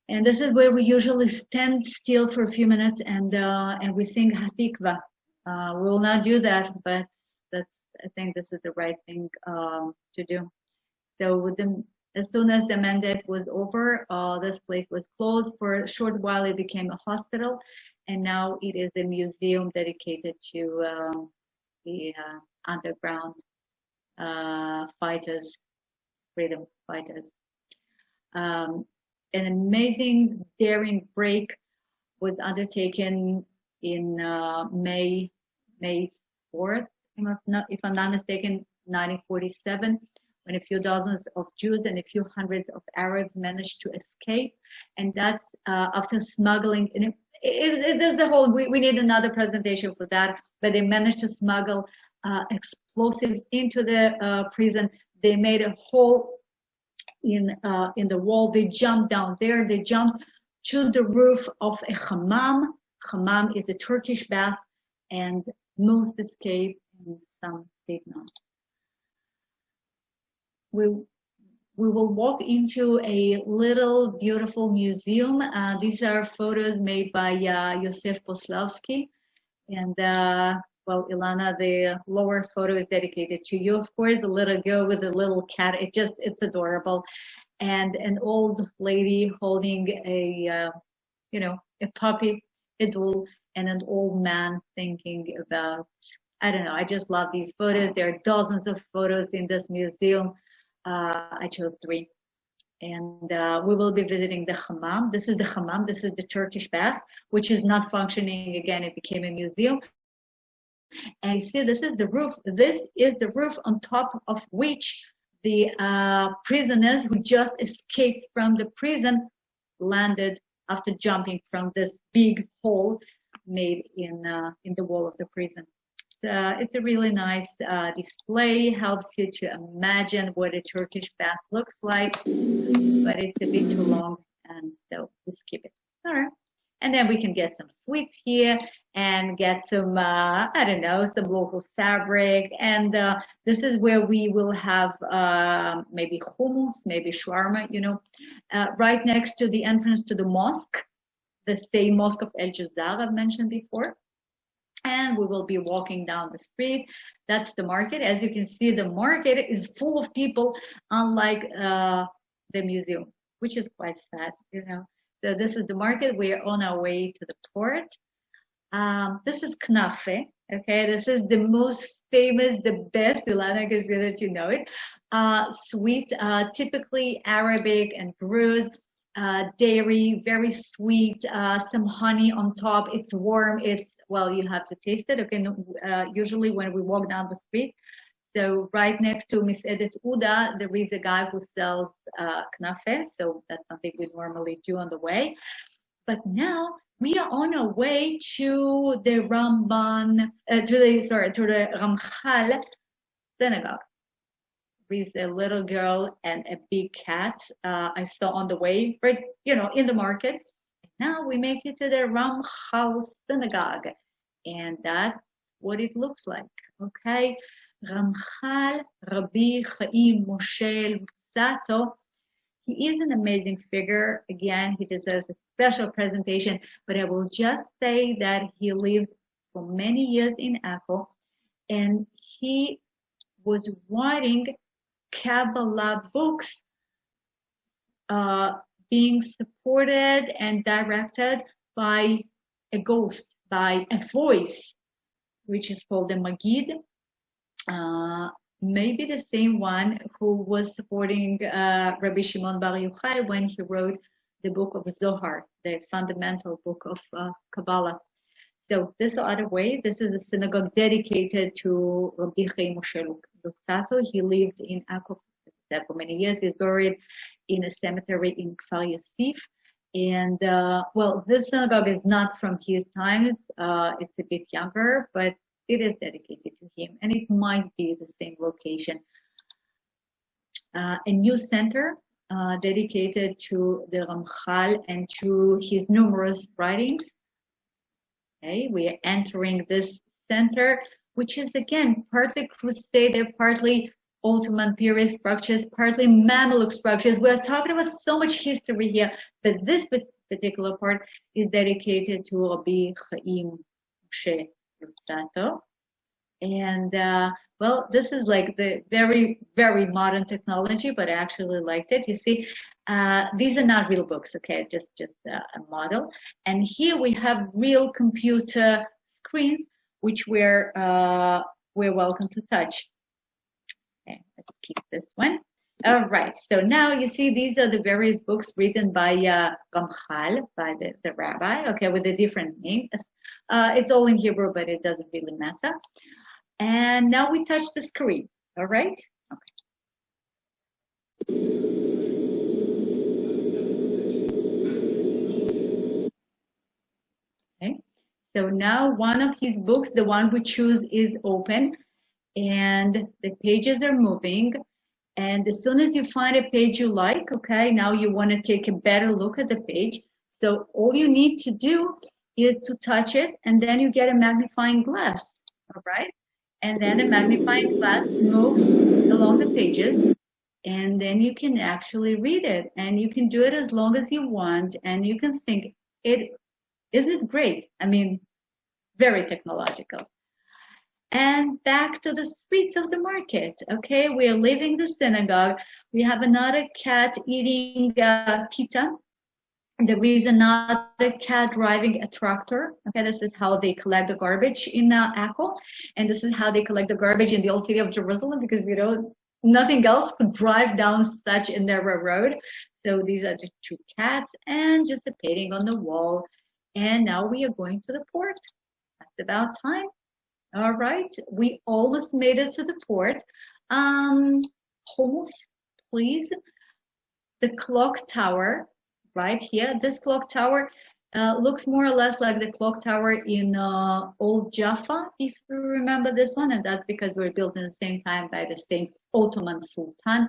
And this is where we usually stand still for a few minutes and we sing Hatikva. We will not do that, but I think this is the right thing to do. So as soon as the mandate was over, this place was closed. For a short while, it became a hospital, and now it is a museum dedicated to the underground fighters, freedom fighters. An amazing, daring break was undertaken in May 4th, if I'm not mistaken, 1947, when a few dozens of Jews and a few hundreds of Arabs managed to escape. And that's after smuggling. And it the whole, we need another presentation for that, but they managed to smuggle explosives into the prison. They made a hole in the wall. They jumped down there. They jumped to the roof of a Hammam. Hammam is a Turkish bath, and most escaped and some did not. We will walk into a little beautiful museum. These are photos made by Yosef Poslavsky. And well, Ilana, the lower photo is dedicated to you, of course, a little girl with a little cat. It's adorable. And an old lady holding a puppy, a doll, and an old man thinking about, I don't know, I just love these photos. There are dozens of photos in this museum. I chose 3. And we will be visiting the Hammam. This is the Hammam. This is the Turkish bath, which is not functioning again. It became a museum. And you see, this is the roof. This is the roof on top of which the prisoners who just escaped from the prison landed after jumping from this big hole made in the wall of the prison. It's a really nice display, helps you to imagine what a Turkish bath looks like, but it's a bit too long, and so we skip it. All right. And then we can get some sweets here and get some, I don't know, some local fabric. And this is where we will have maybe hummus, maybe shawarma, right next to the entrance to the mosque, the same mosque of El Jazar I've mentioned before. And we will be walking down the street. That's the market. As you can see, the market is full of people, unlike the museum, which is quite sad, you know. So this is the market. We are on our way to the port. This is knafe. Okay, this is the most famous, the best. Ilana, I can see that you know it. Sweet, typically Arabic and Druze. Dairy, very sweet. Some honey on top. It's warm. It's well, you have to taste it. Okay, usually when we walk down the street. So right next to Miss Edith Uda, there is a guy who sells knafe. So that's something we normally do on the way. But now we are on our way to the Ramban, to the Ramchal synagogue. There is a little girl and a big cat I saw on the way, right, you know, in the market. Now we make it to the Ramchal synagogue, and that's what it looks like. Okay, Ramchal Rabbi Chaim Moshe Luzzatto. He is an amazing figure. Again, he deserves a special presentation, but I will just say that he lived for many years in Acco, and he was writing Kabbalah books, being supported and directed by a ghost, by a voice, which is called the Magid. Maybe the same one who was supporting Rabbi Shimon Bar Yochai when he wrote the book of Zohar, the fundamental book of Kabbalah. So this other way, this is a synagogue dedicated to Rabbi Chaim Moshe Luzzatto. He lived in Acco for many years. He's buried in a cemetery in Kfar Yosif. And well, this synagogue is not from his times. It's a bit younger, but it is dedicated to him, and it might be the same location. A new center dedicated to the Ramchal and to his numerous writings. Okay, we are entering this center, which is again partly Crusader, partly Ottoman period structures, partly Mamluk structures. We're talking about so much history here, but this particular part is dedicated to Rabbi Chaim Moshe Luzzatto. And well, this is like the very, very modern technology, but I actually liked it. You see, these are not real books, okay, just a model. And here we have real computer screens, which we're welcome to touch. Okay, let's keep this one. All right, so now you see these are the various books written by Ramchal, by the rabbi, okay, with a different name. It's all in Hebrew, but it doesn't really matter. And now we touch the screen, all right? Okay. Okay, so now one of his books, the one we choose, is open, and the pages are moving. And as soon as you find a page you like, okay, now you want to take a better look at the page. So all you need to do is to touch it, and then you get a magnifying glass, all right? And then the magnifying glass moves along the pages, and then you can actually read it. And you can do it as long as you want, and you can think, isn't it great? I mean, very technological. And back to the streets of the market. Okay, we are leaving the synagogue. We have another cat eating pita. There is another cat driving a tractor. Okay, this is how they collect the garbage in Acco. And this is how they collect the garbage in the old city of Jerusalem, because, you know, nothing else could drive down such a narrow road. So these are just two cats and just a painting on the wall. And now we are going to the port. That's about time. All right, we almost made it to the port. Hummus, please. The clock tower, right here. This clock tower looks more or less like the clock tower in Old Jaffa, if you remember this one, and that's because we were built in the same time by the same Ottoman Sultan.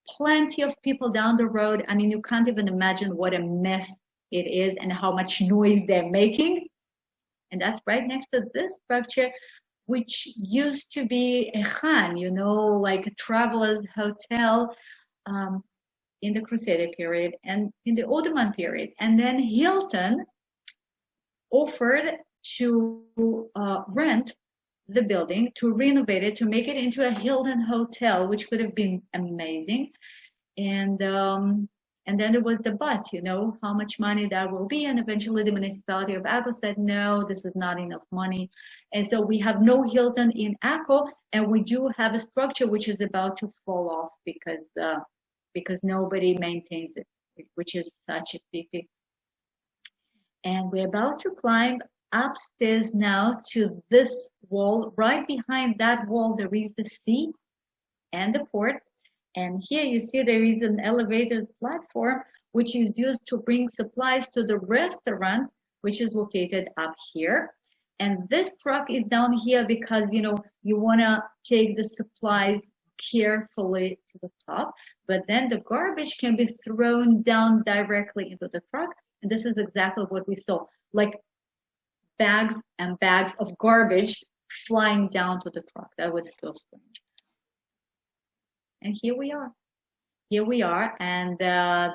Plenty of people down the road. I mean, you can't even imagine what a mess it is and how much noise they're making. And that's right next to this structure, which used to be a khan, you know, like a traveler's hotel in the Crusader period and in the Ottoman period. And then Hilton offered to rent the building, to renovate it, to make it into a Hilton hotel, which would have been amazing. And then there was the but, how much money that will be. And eventually the municipality of Acco said, no, this is not enough money. And so we have no Hilton in Acco, and we do have a structure which is about to fall off because nobody maintains it, which is such a pity. And we're about to climb upstairs now to this wall. Right behind that wall, there is the sea and the port. And here you see there is an elevated platform which is used to bring supplies to the restaurant, which is located up here. And this truck is down here because, you want to take the supplies carefully to the top, but then the garbage can be thrown down directly into the truck. And this is exactly what we saw, like bags and bags of garbage flying down to the truck. That was so strange. And here we are. And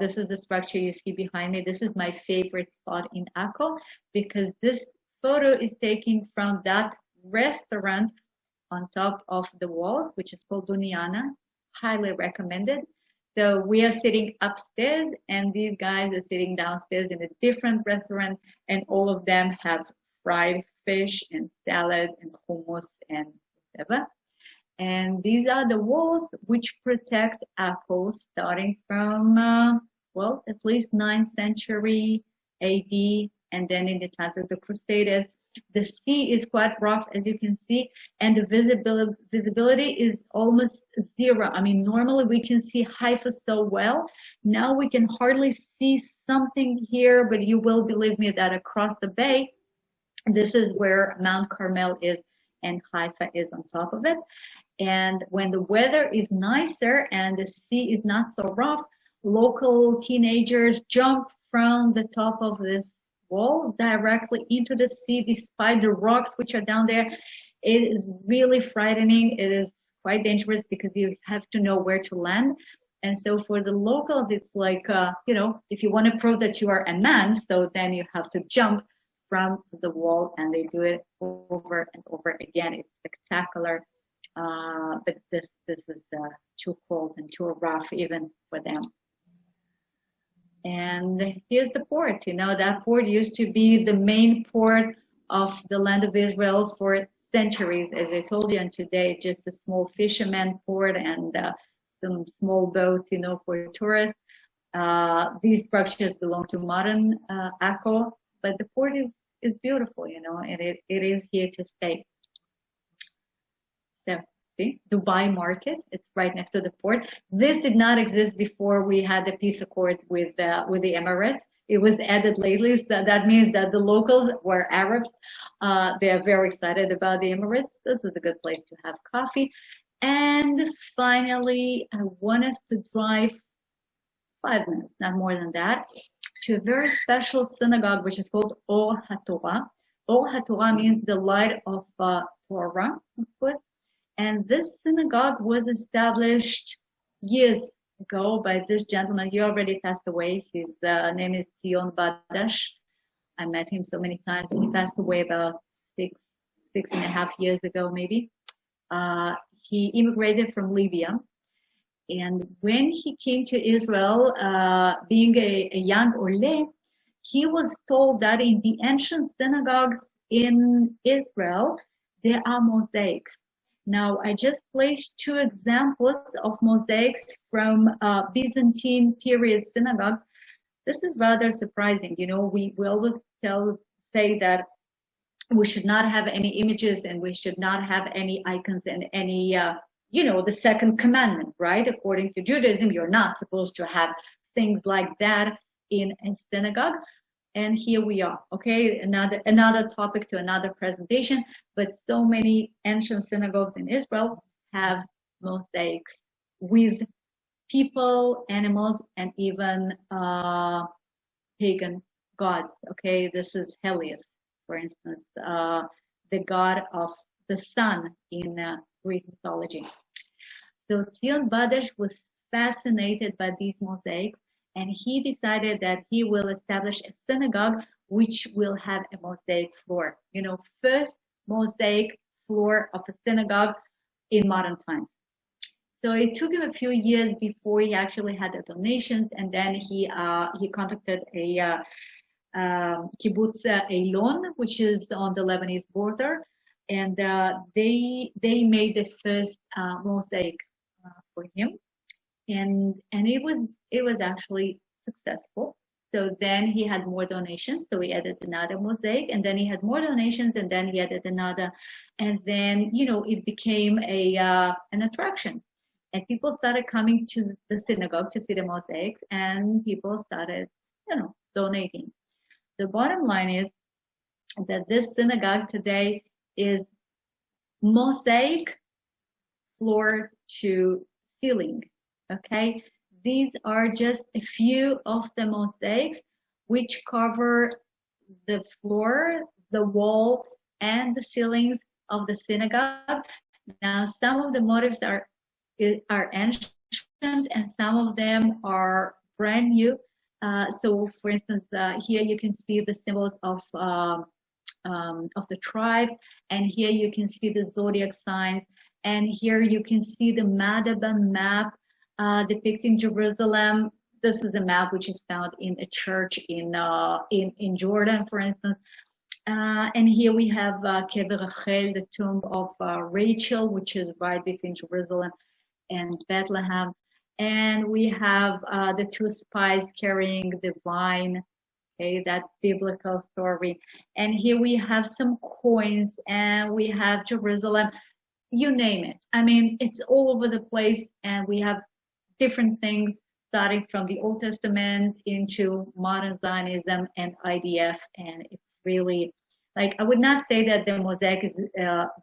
this is the structure you see behind me. This is my favorite spot in Acco because this photo is taken from that restaurant on top of the walls, which is called Duniana. Highly recommended. So we are sitting upstairs and these guys are sitting downstairs in a different restaurant, and all of them have fried fish and salad and hummus and whatever. And these are the walls which protect Acco starting from, at least 9th century AD, and then in the times of the Crusaders. The sea is quite rough, as you can see, and the visibility is almost zero. I mean, normally we can see Haifa so well. Now we can hardly see something here, but you will believe me that across the bay, this is where Mount Carmel is, and Haifa is on top of it. And when the weather is nicer and the sea is not so rough, local teenagers jump from the top of this wall directly into the sea, despite the rocks which are down there. It is really frightening. It is quite dangerous because you have to know where to land. And so for the locals, it's like, if you want to prove that you are a man, so then you have to jump from the wall, and they do it over and over again. It's spectacular. But this is too cold and too rough even for them. And here's the port. That port used to be the main port of the land of Israel for centuries, as I told you, and today just a small fisherman port and some small boats, for tourists. These structures belong to modern Acco, but the port is beautiful, and it is here to stay. So, see, Dubai Market, it's right next to the port. This did not exist before we had the peace accord with the Emirates. It was added lately, so that means that the locals were Arabs. They are very excited about the Emirates. This is a good place to have coffee. And finally, I want us to drive 5 minutes, not more than that, to a very special synagogue, which is called Or HaTorah. Or HaTorah means the light of Torah, of course. And this synagogue was established years ago by this gentleman. He already passed away. His name is Zion Badash. I met him so many times. He passed away about six and a half years ago, maybe. He immigrated from Libya. And when he came to Israel, being a young Ole, he was told that in the ancient synagogues in Israel, there are mosaics. Now, I just placed 2 examples of mosaics from Byzantine period synagogues. This is rather surprising. We always say that we should not have any images and we should not have any icons and any, the second commandment, right? According to Judaism, you're not supposed to have things like that in a synagogue. And here we are, okay? Another topic to another presentation, but so many ancient synagogues in Israel have mosaics with people, animals, and even pagan gods, okay? This is Helios, for instance, the god of the sun in Greek mythology. So Zion Badash was fascinated by these mosaics, and he decided that he will establish a synagogue which will have a mosaic floor. You know, first mosaic floor of a synagogue in modern times. So it took him a few years before he actually had the donations, and then he contacted a kibbutz Eilon, which is on the Lebanese border, and they made the first mosaic for him, and it was actually successful. So then he had more donations, so he added another mosaic, and then he had more donations, and then he added another, and then it became an attraction. And people started coming to the synagogue to see the mosaics, and people started, donating. The bottom line is that this synagogue today is mosaic floor to ceiling, okay? These are just a few of the mosaics which cover the floor, the wall, and the ceilings of the synagogue. Now, some of the motifs are ancient, and some of them are brand new. So, for instance, here you can see the symbols of the tribe, and here you can see the zodiac signs, and here you can see the Madaba map depicting Jerusalem. This is a map which is found in a church in Jordan, for instance. And here we have Kever Rachel, the tomb of Rachel, which is right between Jerusalem and Bethlehem. And we have the two spies carrying the vine, okay, that biblical story. And here we have some coins, and we have Jerusalem, you name it. I mean, it's all over the place, and we have different things starting from the Old Testament into modern Zionism and IDF, and it's really, like, I would not say that the mosaic is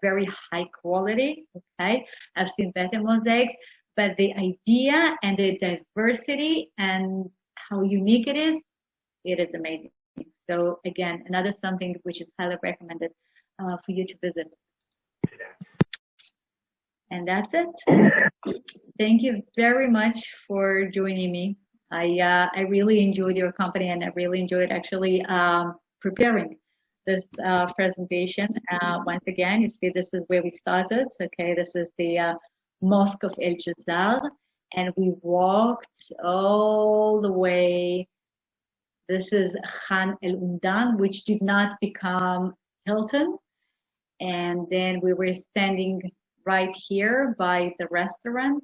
very high quality, okay? I've seen better mosaics, but the idea and the diversity and how unique it is amazing. So again, another something which is highly recommended for you to visit. And that's it. Thank you very much for joining me. I really enjoyed your company, and I really enjoyed actually preparing this presentation. Once again, you see, this is where we started. Okay, this is the Mosque of El Jazar, and we walked all the way. This is Khan El Umdan, which did not become Hilton, and then we were standing right here by the restaurant,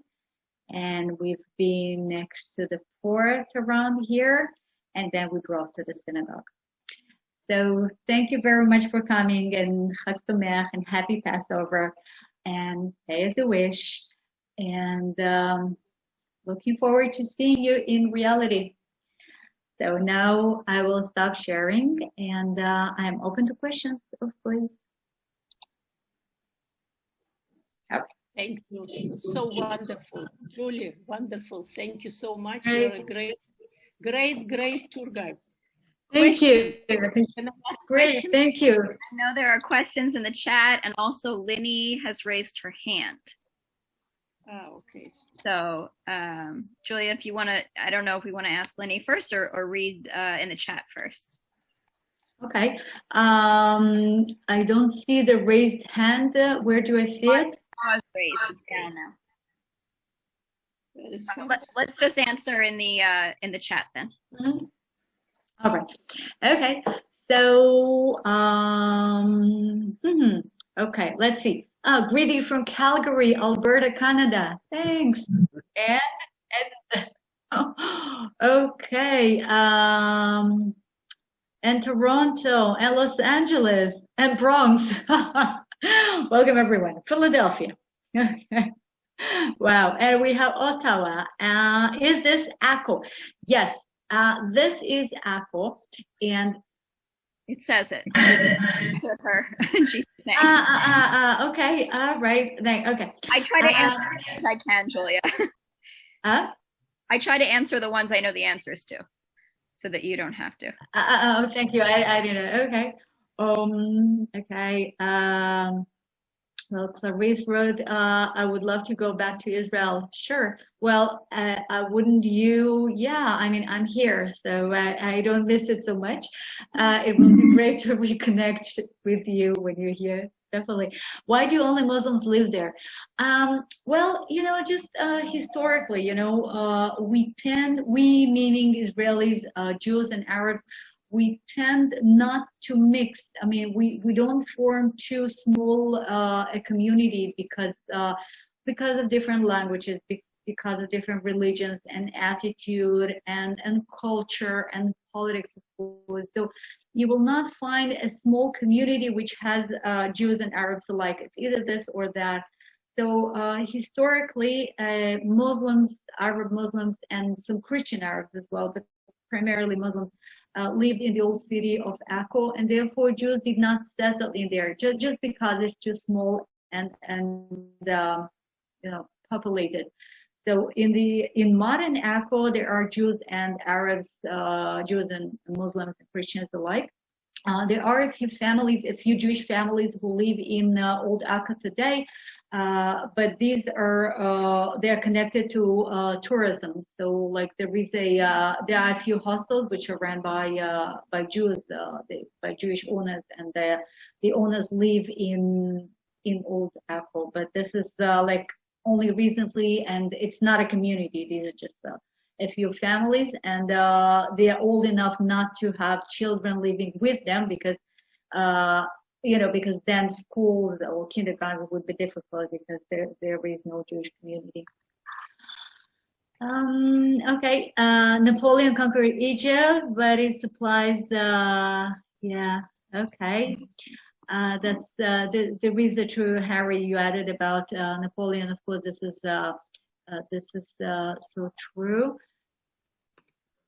and we've been next to the port around here, and then we drove to the synagogue. So thank you very much for coming, and Chag Sameach, and happy Passover, and pay as you wish, and looking forward to seeing you in reality. So now I will stop sharing, and I'm open to questions, of course. Thank you. So wonderful. Julie, wonderful. Thank you so much. Great. You're a great tour guide. Thank you. Can I ask Great, questions? thank you. I know there are questions in the chat, and also Linny has raised her hand. Okay. So, Julia, if you want to, I don't know if we want to ask Linny first or read in the chat first. Okay. I don't see the raised hand. Where do I see it? Raised, it's down now. Very Let's just answer in the chat then. Mm-hmm. All right. Okay. So, okay, let's see. Greeting from Calgary, Alberta, Canada. Thanks. And okay. And Toronto, and Los Angeles, and Bronx. Welcome, everyone. Philadelphia. Wow. And we have Ottawa. Is this Acco? Yes. This is Acco, and it says it. Answer her. She's okay. All right. Okay. I try to answer as I can, Julia. I try to answer the ones I know the answers to, so that you don't have to. Thank you. I didn't know. Okay. Okay. Well, Clarice wrote, I would love to go back to Israel. Sure. Well, wouldn't you? Yeah, I mean, I'm here, so I don't miss it so much. It will be great to reconnect with you when you're here. Definitely. Why do only Muslims live there? Well, just historically, we meaning Israelis, Jews and Arabs, we tend not to mix. I mean, we don't form too small a community because of different languages, because of different religions and attitude and culture and politics, of course. So you will not find a small community which has Jews and Arabs alike. It's either this or that. So historically, Muslims, Arab Muslims, and some Christian Arabs as well, but primarily Muslims, lived in the old city of Acco, and therefore Jews did not settle in there just because it's too small and populated. So in modern Acco, there are Jews and Arabs, Jews and Muslims and Christians alike. There are a few Jewish families who live in old Acco today, but these are they are connected to tourism. So like there are a few hostels which are run by Jews, by Jewish owners, and the owners live in old Acco. But this is like only recently, and it's not a community. These are just a few families, and they are old enough not to have children living with them because because then schools or kindergartens would be difficult because there is no Jewish community. Okay, Napoleon conquered Egypt, but it supplies, okay. That's there is a true, Harry, you added about Napoleon. Of course, this is so true.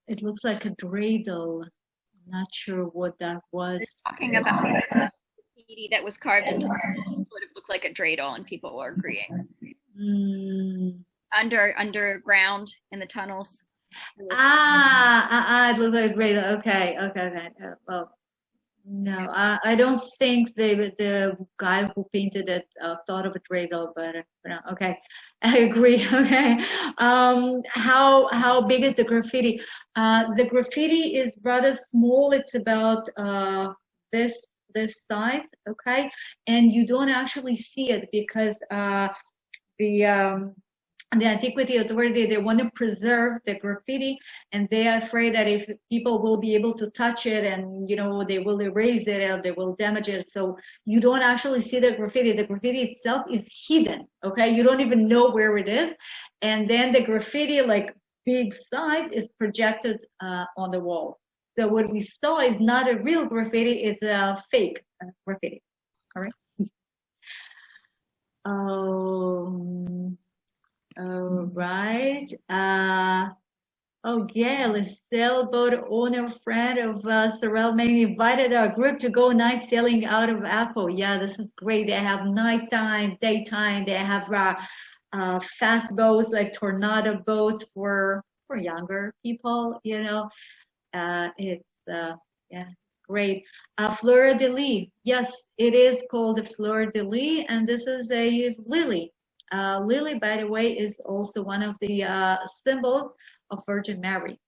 It looks like a dreidel. I'm not sure what that was. They're talking about the graffiti that was carved into it sort of looked like a dreidel, and people were agreeing. Underground in the tunnels. It looked like a dreidel. Okay. Well, no, I don't think the guy who painted it thought of a dreidel, but okay, I agree. Okay, how big is the graffiti? The graffiti is rather small. It's about this size. Okay, and you don't actually see it because the Antiquity Authority, they want to preserve the graffiti, and they are afraid that if people will be able to touch it and, they will erase it or they will damage it. So you don't actually see the graffiti. The graffiti itself is hidden, okay? You don't even know where it is. And then the graffiti, like big size, is projected on the wall. So what we saw is not a real graffiti, it's a fake graffiti, all right? All right. Gail, a sailboat owner, friend of Sorel, maybe invited our group to go night sailing out of Acco. Yeah, this is great. They have nighttime, daytime. They have fast boats like tornado boats for younger people. It's great. Fleur De Lis. Yes, it is called the Fleur De Lis, and this is a lily. Lily, by the way, is also one of the symbols of Virgin Mary,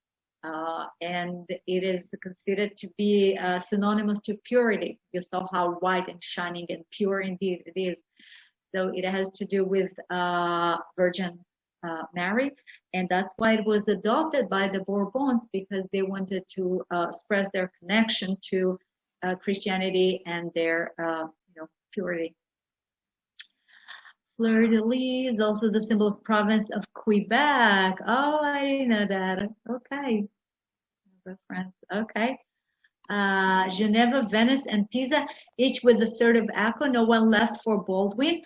and it is considered to be synonymous to purity. You saw how white and shining and pure indeed it is. So it has to do with Virgin Mary, and that's why it was adopted by the Bourbons, because they wanted to express their connection to Christianity and their purity. Fleur De Lis is also the symbol of province of Quebec. Oh, I didn't know that. Okay. Reference. Okay. Geneva, Venice, and Pisa, each with a third of Acco. No one left for Baldwin.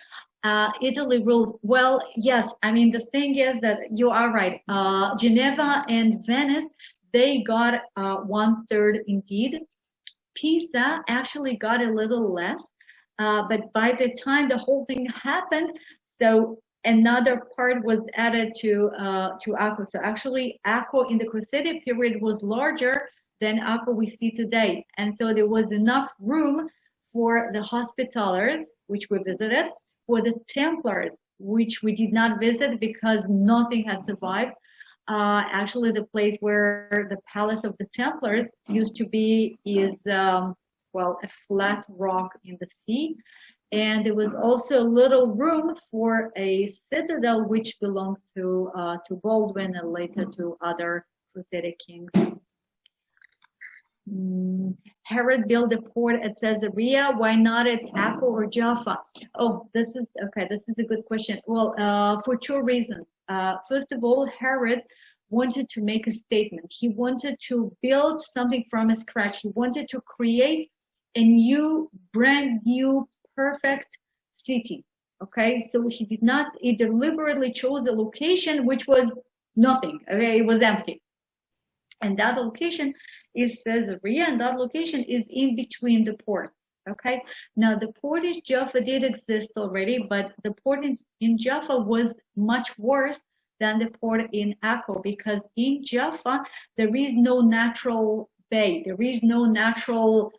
Italy ruled. Well, yes. I mean, the thing is that you are right. Geneva and Venice, they got 1/3 indeed. Pisa actually got a little less. But by the time the whole thing happened, so another part was added to Acco. So actually, Acco in the Crusader period was larger than Acco we see today, and so there was enough room for the Hospitallers, which we visited, for the Templars, which we did not visit because nothing had survived. Actually, the place where the palace of the Templars used to be is, well, a flat rock in the sea. And there was also a little room for a citadel, which belonged to Baldwin and later to other Crusader kings. Herod built a port at Caesarea. Why not at Acco or Jaffa? Oh, this is okay. This is a good question. Well, for two reasons. First of all, Herod wanted to make a statement. He wanted to build something from scratch. He wanted to create a new, brand new, perfect city. Okay, so he deliberately chose a location which was nothing. Okay, it was empty. And that location is Caesarea, and that location is in between the ports. Okay, now the port in Jaffa did exist already, but the port in Jaffa was much worse than the port in Acco, because in Jaffa there is no natural bay, there is no natural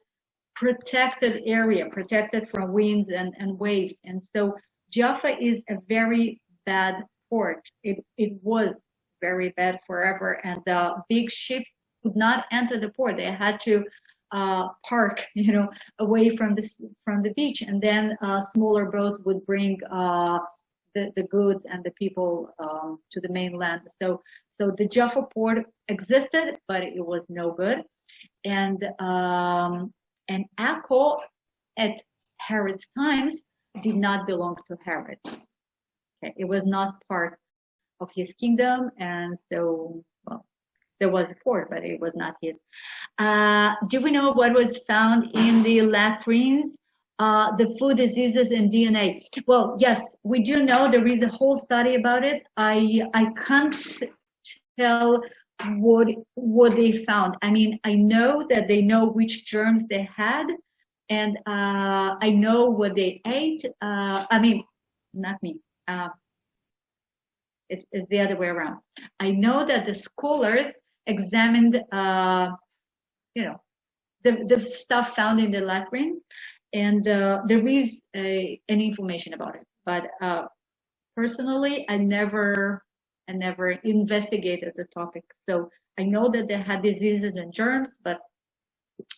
protected area, protected from winds and waves, and so Jaffa is a very bad port. It was very bad forever, and big ships could not enter the port. They had to park, away from the beach, and then smaller boats would bring the goods and the people to the mainland. So the Jaffa port existed, but it was no good. And Acco at Herod's times did not belong to Herod. Okay, it was not part of his kingdom, and so, well, there was a port, but it was not his. Do we know what was found in the latrines? The food diseases and DNA. Well, yes, we do know. There is a whole study about it. I can't tell what they found. I mean, I know that they know which germs they had, and I know what they ate. I mean, not me. It's the other way around. I know that the scholars examined, the stuff found in the latrines, and there is any information about it. But personally, I never investigated the topic. So I know that they had diseases and germs, but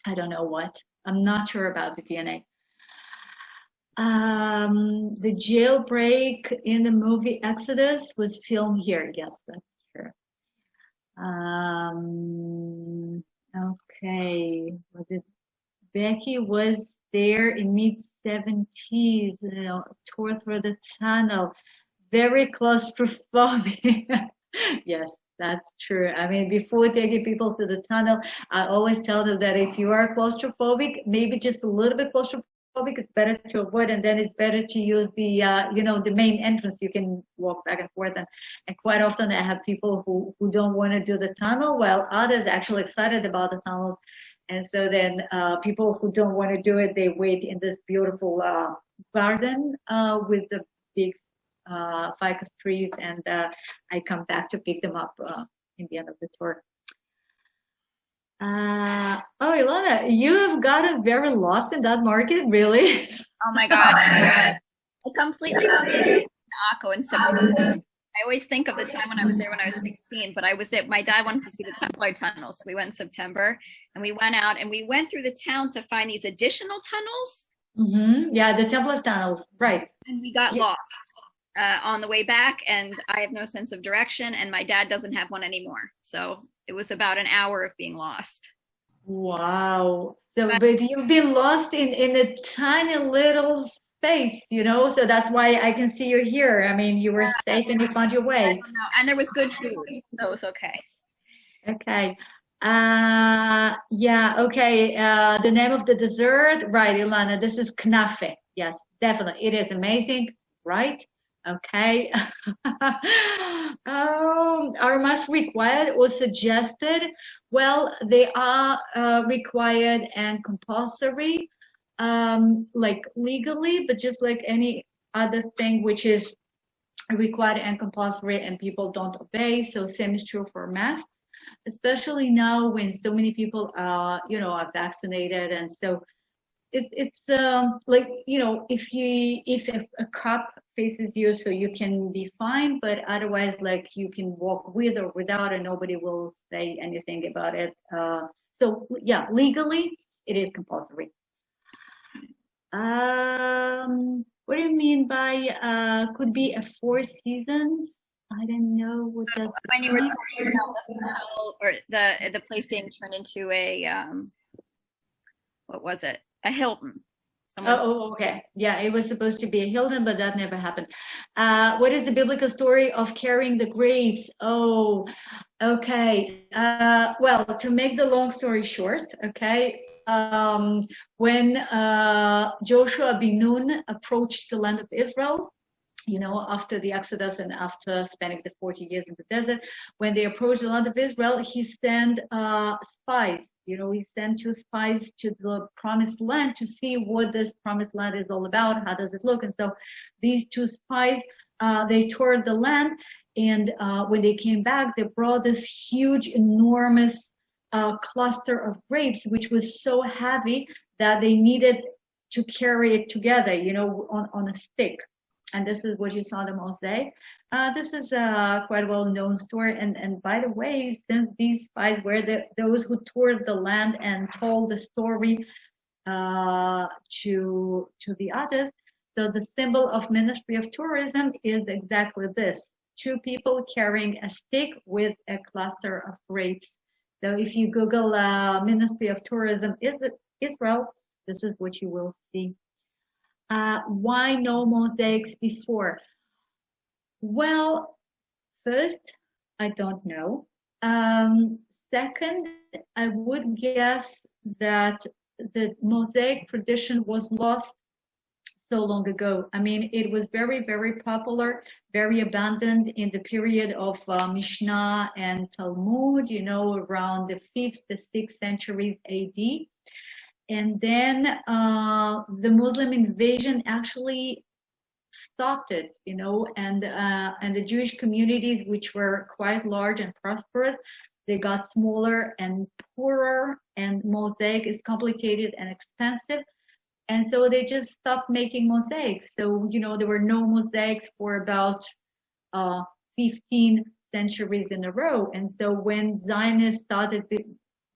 I don't know what. I'm not sure about the DNA. The jailbreak in the movie Exodus was filmed here. Yes, that's true. Okay. Becky was there in mid-70s, tore through the tunnel. Very claustrophobic. Yes, that's true. I mean, before taking people to the tunnel, I always tell them that if you are claustrophobic, maybe just a little bit claustrophobic, it's better to avoid, and then it's better to use the the main entrance. You can walk back and forth, and quite often I have people who don't want to do the tunnel, while others are actually excited about the tunnels. And so then people who don't want to do it, they wait in this beautiful garden with the big ficus trees, and I come back to pick them up in the end of the tour. Oh, Ilana, you have gotten very lost in that market, really? Oh my God. I completely forget Acco in September. I always think of the time when I was there when I was 16, but my dad wanted to see the Templar tunnels. So we went in September, and we went out and we went through the town to find these additional tunnels. Mm-hmm. Yeah, the Templar tunnels, right. And we got lost on the way back, and I have no sense of direction, and my dad doesn't have one anymore. So it was about an hour of being lost. Wow. So, but you've been lost in a tiny little space, so that's why I can see you here. I mean, you were safe and you found your way. I don't know. And there was good food, so it was okay. Okay. Okay. The name of the dessert, right, Ilana, this is knafe. Yes, definitely. It is amazing, right? Okay. Are must required or suggested? Well, they are required and compulsory, like legally, but just like any other thing which is required and compulsory and people don't obey. So same is true for masks, especially now when so many people are vaccinated, and so it's like, you know, if a cop faces you, so you can be fine, but otherwise, like, you can walk with or without, and nobody will say anything about it. So yeah, legally it is compulsory. What do you mean by could be a 4 seasons? I don't know what does. When you were talking about the hotel or the place being turned into a what was it? A Hilton. Oh, okay. Yeah, it was supposed to be a Hilton, but that never happened. What is the biblical story of carrying the grapes? Oh, okay. Well, to make the long story short, okay, when Joshua bin Nun approached the land of Israel, you know, after the Exodus and after spending the 40 years in the desert, when they approached the land of Israel, he sent spies. You know, he sent 2 spies to the promised land to see what this promised land is all about. How does it look? And so these 2 spies, they toured the land, and when they came back, they brought this huge, enormous cluster of grapes, which was so heavy that they needed to carry it together, you know, on a stick. And this is what you saw in the mosaic. This is quite a well-known story. And by the way, since these spies were those who toured the land and told the story to the others, so the symbol of Ministry of Tourism is exactly this: 2 people carrying a stick with a cluster of grapes. So if you Google Ministry of Tourism Israel, this is what you will see. Why no mosaics before? Well, first, I don't know. Second, I would guess that the mosaic tradition was lost so long ago. I mean, it was very, very popular, very abundant in the period of Mishnah and Talmud, you know, around the 5th to 6th centuries AD. And then the Muslim invasion actually stopped it, you know, and the Jewish communities, which were quite large and prosperous, they got smaller and poorer, and mosaic is complicated and expensive. And so they just stopped making mosaics. So, you know, there were no mosaics for about 15 centuries in a row. And so when Zionists started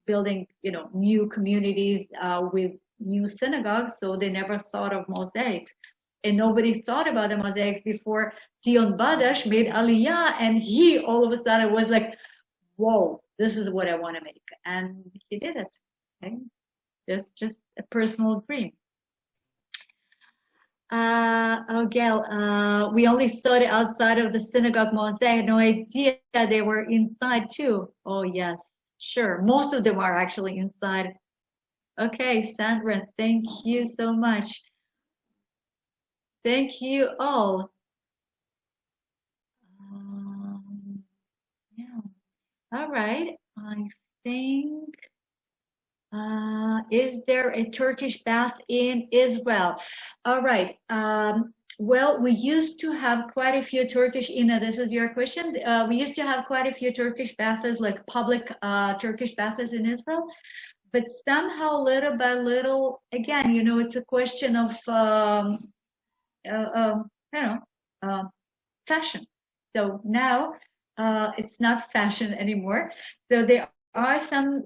building, you know, new communities with new synagogues, so they never thought of mosaics. And nobody thought about the mosaics before Zion Badash made Aliyah, and he all of a sudden was like, whoa, this is what I want to make. And he did it. Okay? Just a personal dream. Oh, Gail, we only started outside of the synagogue mosaic. I had no idea they were inside too. Oh, yes. Sure, most of them are actually inside. Okay, Sandra, thank you so much. Thank you all. Yeah. All right, I think, is there a Turkish bath in Israel? All right. Well, we used to have quite a few Turkish, Ina, this is your question. We used to have quite a few Turkish baths, like public Turkish baths in Israel. But somehow, little by little, again, you know, it's a question of, fashion. So now it's not fashion anymore. So there are some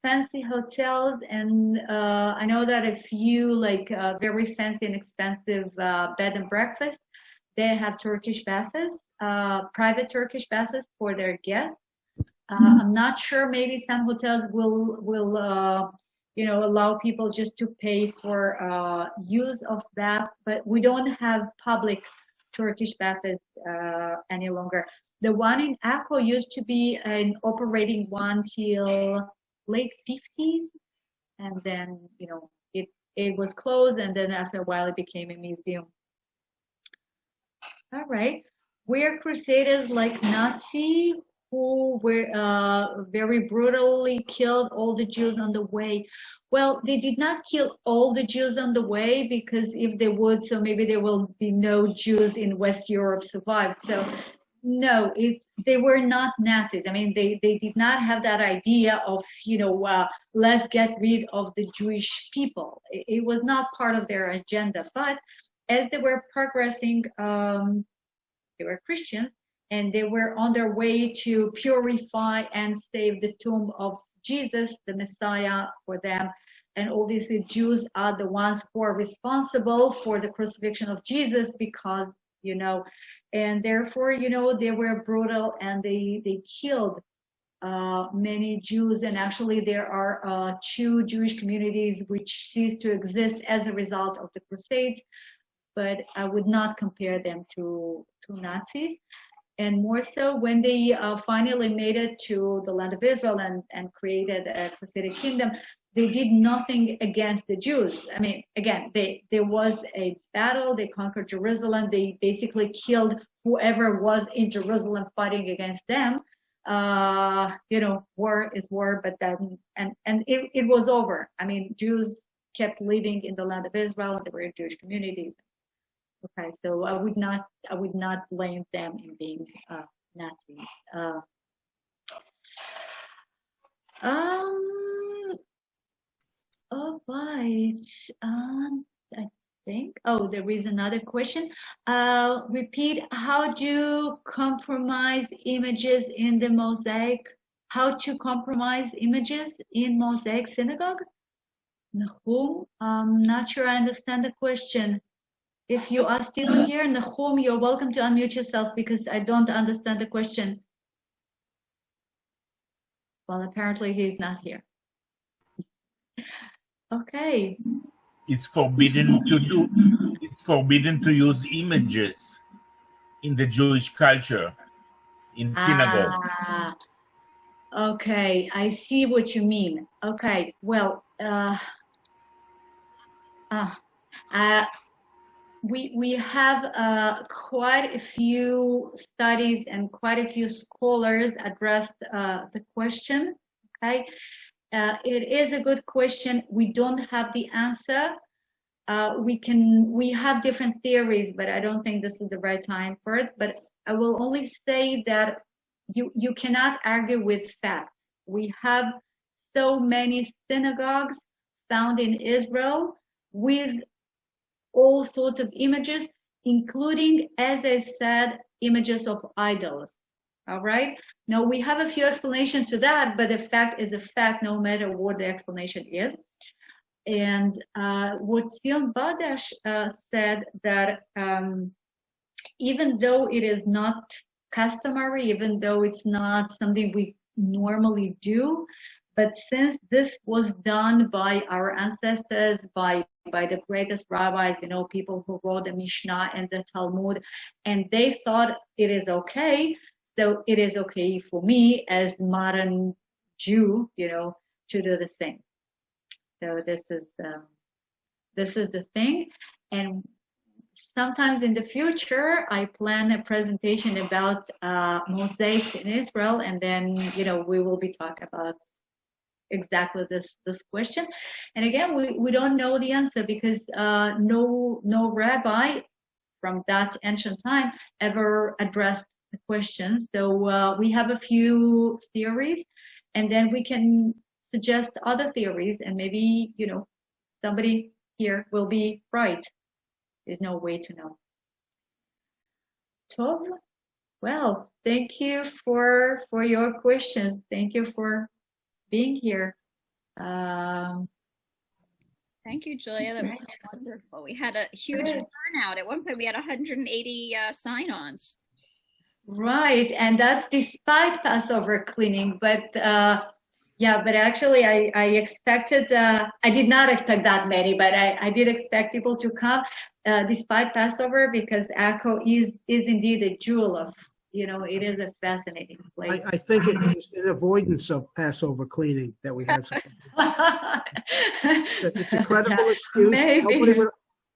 fancy hotels, and I know that a few like very fancy and expensive bed and breakfast, they have Turkish baths, private Turkish baths for their guests. I'm not sure, maybe some hotels will you know, allow people just to pay for use of that, but we don't have public Turkish baths any longer. The one in Acco used to be an operating one till late 50s, and then, you know, it was closed, and then after a while it became a museum. All right, were Crusaders like Nazi who were very brutally killed all the Jews on the way? Well, they did not kill all the Jews on the way, because if they would, so maybe there will be no Jews in West Europe survived. So No, they were not Nazis. I mean, they did not have that idea of, let's get rid of the Jewish people. It was not part of their agenda. But as they were progressing, they were Christians, and they were on their way to purify and save the tomb of Jesus, the Messiah, for them. And obviously, Jews are the ones who are responsible for the crucifixion of Jesus because, and therefore, they were brutal, and they killed many Jews. And actually, there are 2 Jewish communities which ceased to exist as a result of the Crusades. But I would not compare them to Nazis. And more so when they finally made it to the land of Israel and created a Crusader kingdom, they did nothing against the Jews. I mean, again, there was a battle. They conquered Jerusalem. They basically killed whoever was in Jerusalem fighting against them. War is war, but then and it was over. I mean, Jews kept living in the land of Israel. There were Jewish communities. Okay, so I would not blame them in being Nazis. All right. I think. Oh, there is another question. Repeat. How do you compromise images in the mosaic? How to compromise images in Mosaic synagogue? Nahum, I'm not sure I understand the question. If you are still here, Nahum, you're welcome to unmute yourself because I don't understand the question. Well, apparently he's not here. Okay. It's forbidden to use images in the Jewish culture, in synagogue. Okay, I see what you mean. Okay, well, we have quite a few studies and quite a few scholars addressed the question. Okay, it is a good question. We don't have the answer. We have different theories, but I don't think this is the right time for it. But I will only say that you cannot argue with facts. We have so many synagogues found in Israel with all sorts of images, including, as I said, images of idols. All right. Now we have a few explanations to that, but the fact is a fact, no matter what the explanation is. And what Zion Badash said that even though it is not customary, even though it's not something we normally do, but since this was done by our ancestors, by the greatest rabbis, people who wrote the Mishnah and the Talmud, and they thought it is okay, so it is okay for me as modern Jew, to do the same. So this is the thing. And sometimes in the future, I plan a presentation about mosaics in Israel, and then we will be talking about exactly this question. And again, we don't know the answer because no rabbi from that ancient time ever addressed the question. So we have a few theories, and then we can suggest other theories, and maybe somebody here will be right. There's no way to know. Tov, well, thank you for your questions. Thank you for being here. Thank you, Julia. That was wonderful. We had a huge turnout. At one point, we had 180 sign-ons. Right, and that's despite Passover cleaning. But but actually, I expected. I did not expect that many, but I did expect people to come despite Passover, because Acco is indeed a jewel of. It is a fascinating place. I think it was an avoidance of Passover cleaning that we had. It's a credible excuse.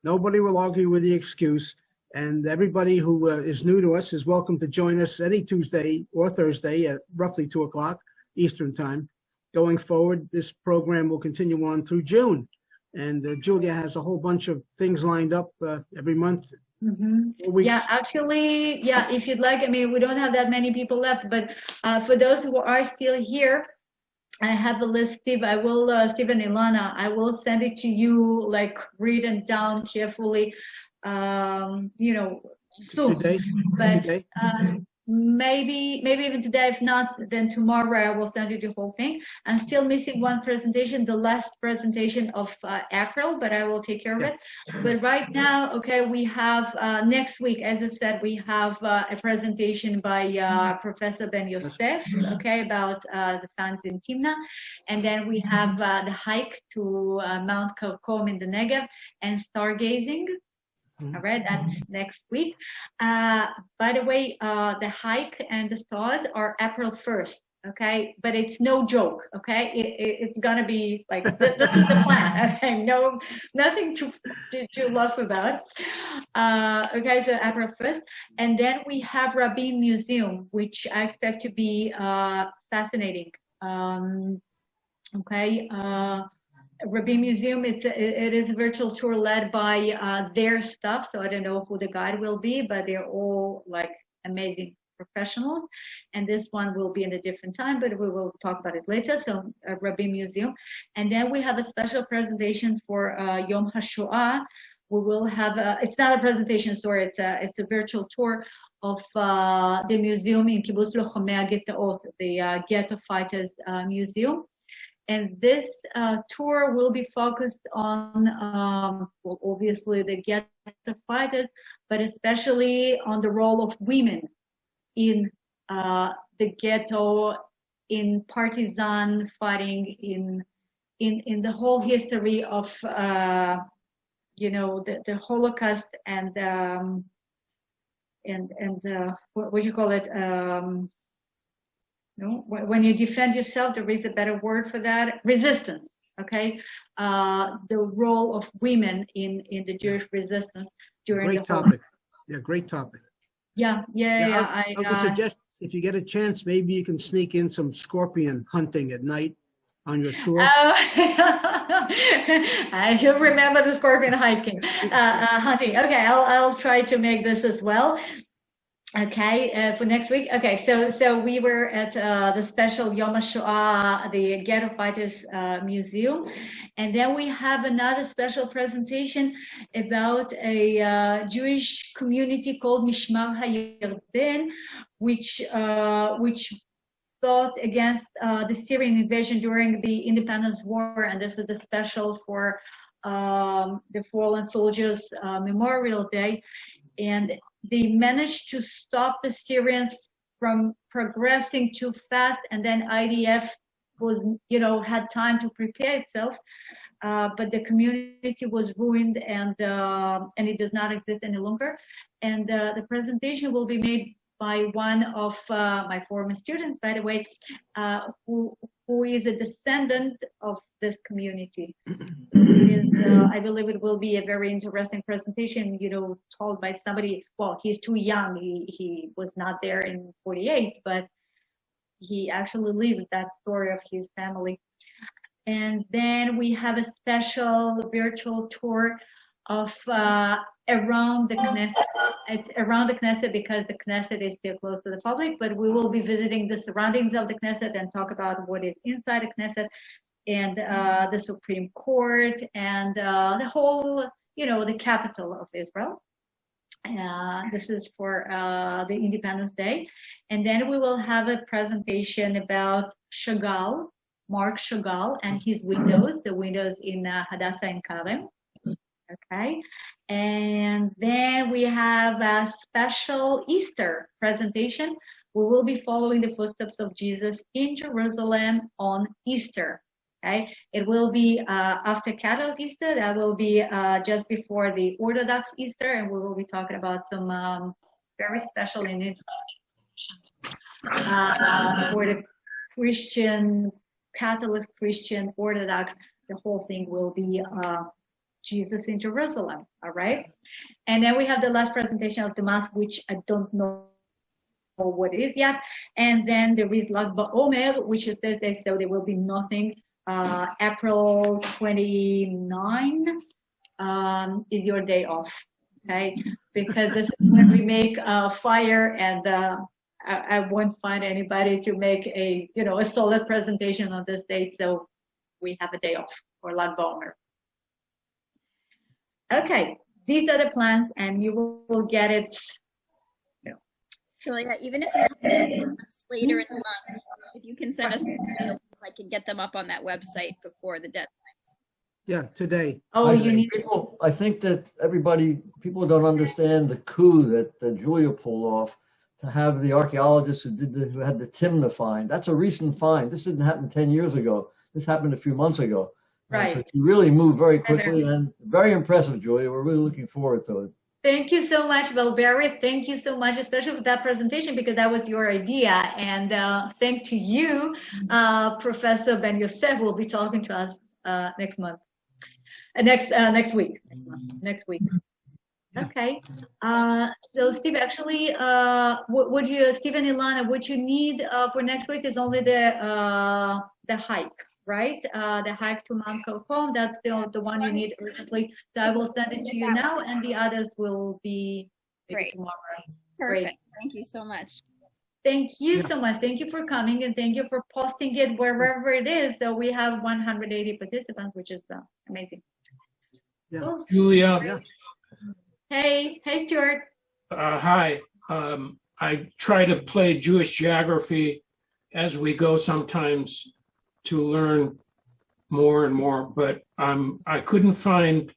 Nobody will argue with the excuse. And everybody who is new to us is welcome to join us any Tuesday or Thursday at roughly 2 o'clock Eastern time. Going forward, this program will continue on through June. And Julia has a whole bunch of things lined up every month 4 weeks. Yeah, actually, yeah, if you'd like, I mean, we don't have that many people left, but for those who are still here, I have a list, Steve. I will, Steve and Ilana, I will send it to you, like written down carefully, you know, soon. Today? But Today? maybe even today. If not, then tomorrow I will send you the whole thing. I'm still missing one presentation, the last presentation of April, but I will take care of it. But right now, okay, we have next week, as I said, we have a presentation by Professor Ben Yosef, okay, about the fans in Timna, and then we have the hike to Mount Karkom in the Negev and stargazing. All right, that's next week. By the way, the hike and the stars are April 1st, okay? But it's no joke, okay? It's gonna be like, this is the plan, okay? No, nothing to laugh about. Okay, so April 1st. And then we have Rabbi Museum, which I expect to be fascinating. Okay. Rabbi Museum, it is a virtual tour led by their staff, so I don't know who the guide will be, but they're all like amazing professionals, and this one will be in a different time, but we will talk about it later. So Rabbi Museum, and then we have a special presentation for Yom HaShoah. We will have it's not a presentation, sorry, it's a virtual tour of the museum in Kibbutz Lochomei HaGetaot, the Ghetto Fighters Museum. And this tour will be focused on, well, obviously the ghetto fighters, but especially on the role of women in the ghetto, in partisan fighting, in the whole history of, you know, the Holocaust and what you call it? No, when you defend yourself, there is a better word for that, resistance, okay? The role of women in the Jewish resistance during Great the whole... topic. Yeah, great topic. Yeah. I would suggest if you get a chance, maybe you can sneak in some scorpion hunting at night on your tour. I should remember the scorpion hunting. Okay, I'll try to make this as well. Okay, for next week. Okay, so we were at the special Yom HaShoah, the Ghetto Fighters Museum, and then we have another special presentation about a Jewish community called Mishmar HaYarden, which fought against the Syrian invasion during the Independence War, and this is the special for the Fallen Soldiers Memorial Day, and they managed to stop the Syrians from progressing too fast, and then IDF was, you know, had time to prepare itself, but the community was ruined, and it does not exist any longer. And the presentation will be made by one of my former students, by the way, who is a descendant of this community. I believe it will be a very interesting presentation, you know, told by somebody, well, he's too young, he was not there in 48, but he actually lives that story of his family. And then we have a special virtual tour of around the Knesset. It's around the Knesset because the Knesset is still closed to the public, but we will be visiting the surroundings of the Knesset and talk about what is inside the Knesset and the Supreme Court and the whole, you know, the capital of Israel. This is for the Independence Day. And then we will have a presentation about Chagall, Marc Chagall, and his windows, the windows in Hadassah and Karem. Okay, and then we have a special Easter presentation. We will be following the footsteps of Jesus in Jerusalem on Easter. Okay, it will be after Catholic Easter. That will be just before the Orthodox Easter, and we will be talking about some very special and interesting for the Christian, Catholic, Christian, Orthodox. The whole thing will be Jesus in Jerusalem, all right? And then we have the last presentation of the month, which I don't know what it is yet. And then there is Lag BaOmer, which is Thursday, so there will be nothing. April 29 is your day off. okay? Because this is when we make a fire, and I won't find anybody to make a solid presentation on this date, so we have a day off for Lag BaOmer. Okay, these are the plans, and you will get it. Julia, even if you're later in the month, if you can send us the details, I can get them up on that website before the deadline. Yeah, today. Oh, you need. I think that people don't understand the coup that Julia pulled off to have the archaeologists who had the Timna find. That's a recent find. This didn't happen 10 years ago. This happened a few months ago. Right. So you really moved very quickly and very impressive, Julia. We're really looking forward to it. Thank you so much, Valberry. Thank you so much, especially for that presentation, because that was your idea. And thank to you, Professor Ben Yosef, who will be talking to us next month. Next week. Next week. Okay. So Steve, actually, Steve and Ilana, what you need for next week is only the hike, right? The hike to Mount Kalkom. That's the one you need urgently. So I will send it to you now, and the others will be maybe tomorrow. Perfect. Great. Thank you so much. Thank you so much. Thank you for coming, and thank you for posting it wherever it is. So we have 180 participants, which is amazing. Yeah. Cool. Julia, Yeah. Hey, Stuart. hi. I try to play Jewish geography as we go sometimes to learn more and more, but I couldn't find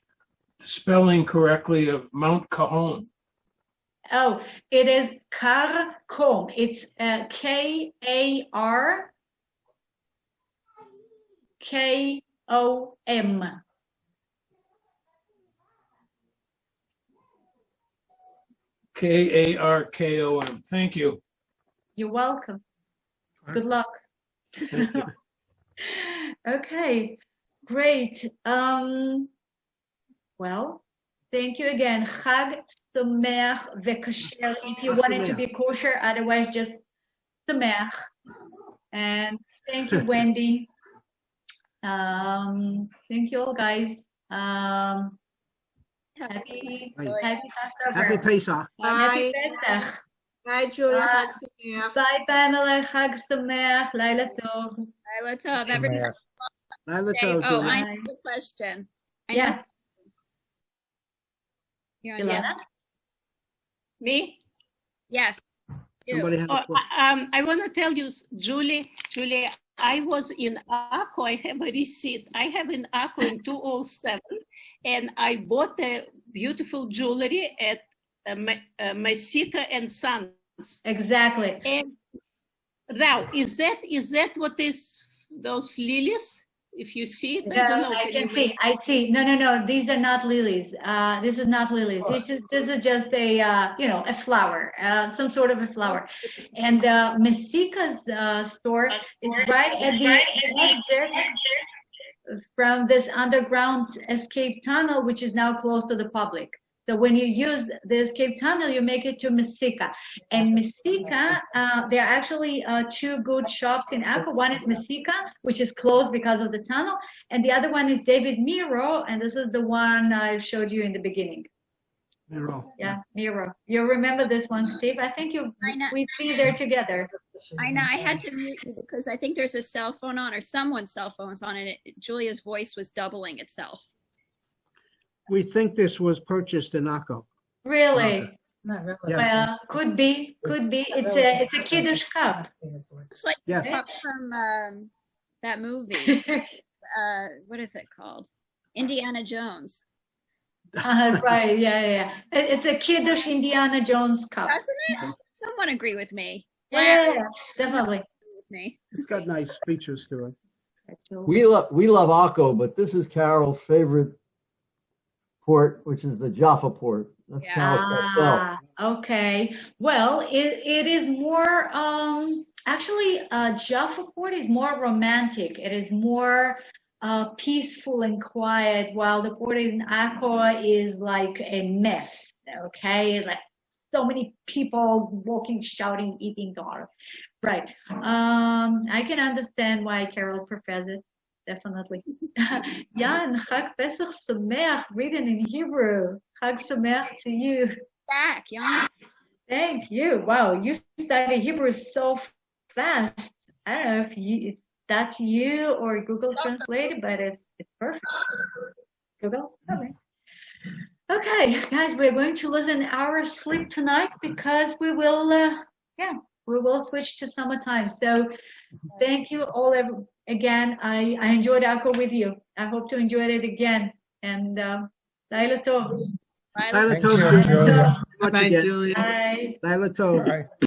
the spelling correctly of Mount Cajon. Oh, it is Karkom. It's Karkom. Karkom. Thank you. You're welcome. Good luck. Okay, great. Well, thank you again. Chag Sameach v'Kasher. If you want it to be kosher, otherwise just Sameach. And thank you, Wendy. Thank you all, guys. Happy Passover. Happy Pesach. Happy Pesach. Bye, Julia. Bye. Chag Sameach. Bye, Pamela. Chag Sameach. Laila Tov. Laila Tov, everybody. Laila Say, Tov, I Julia. have a question. Yeah. You're on Ilana? yes. Me? Yes. Somebody had a Oh, question. I want to tell you, Julie, I was in Acco. I have a receipt. I have in Acco in 207, and I bought the beautiful jewelry at Masika and Sons. Exactly. And now, is that what is those lilies? If you see it, I don't know. I can see. I see. No. These are not lilies. This is not lilies. This is just a a flower, some sort of a flower. And Masika's store is right at the exit from this underground escape tunnel, which is now closed to the public. So when you use the escape tunnel, you make it to Masika. And Masika, there are actually two good shops in Acco. One is Masika, which is closed because of the tunnel. And the other one is David Miro. And this is the one I showed you in the beginning. Miro. Yeah, Miro. You remember this one, Steve? I think we've been there together. I know. I had to mute you because I think there's a cell phone on, or someone's cell phone was on, and Julia's voice was doubling itself. We think this was purchased in Acco. Really? Not really. Yes. Well, could be. It's a Kiddush cup. It's like Yes. from that movie. What is it called? Indiana Jones. Right, yeah. It's a Kiddush Indiana Jones cup. Doesn't it? Someone agree with me. Yeah, definitely. With me. It's got nice features to it. We love Acco, but this is Carol's favorite port, which is the Jaffa port. That's Carol's pastel. Okay. Well, it is more actually Jaffa port is more romantic. It is more peaceful and quiet, while the port in Acco is like a mess. Okay, like so many people walking, shouting, eating, right? I can understand why Carol prefers it. definitely. Jan, Chag Pesach Sameach, written in Hebrew. Chag Sameach to you. Back, yeah. Thank you. Wow, you study Hebrew so fast. I don't know if that's you or Google Translate, but it's perfect. Google? Okay, guys, we're going to lose an hour's sleep tonight because we will, we will switch to summertime. So thank you all again. I enjoyed Acco with you. I hope to enjoy it again. And Laila Tov. Laila Thank Tov. you, Julia. Much Bye, again. Julia. Bye. Laila Tov. Bye.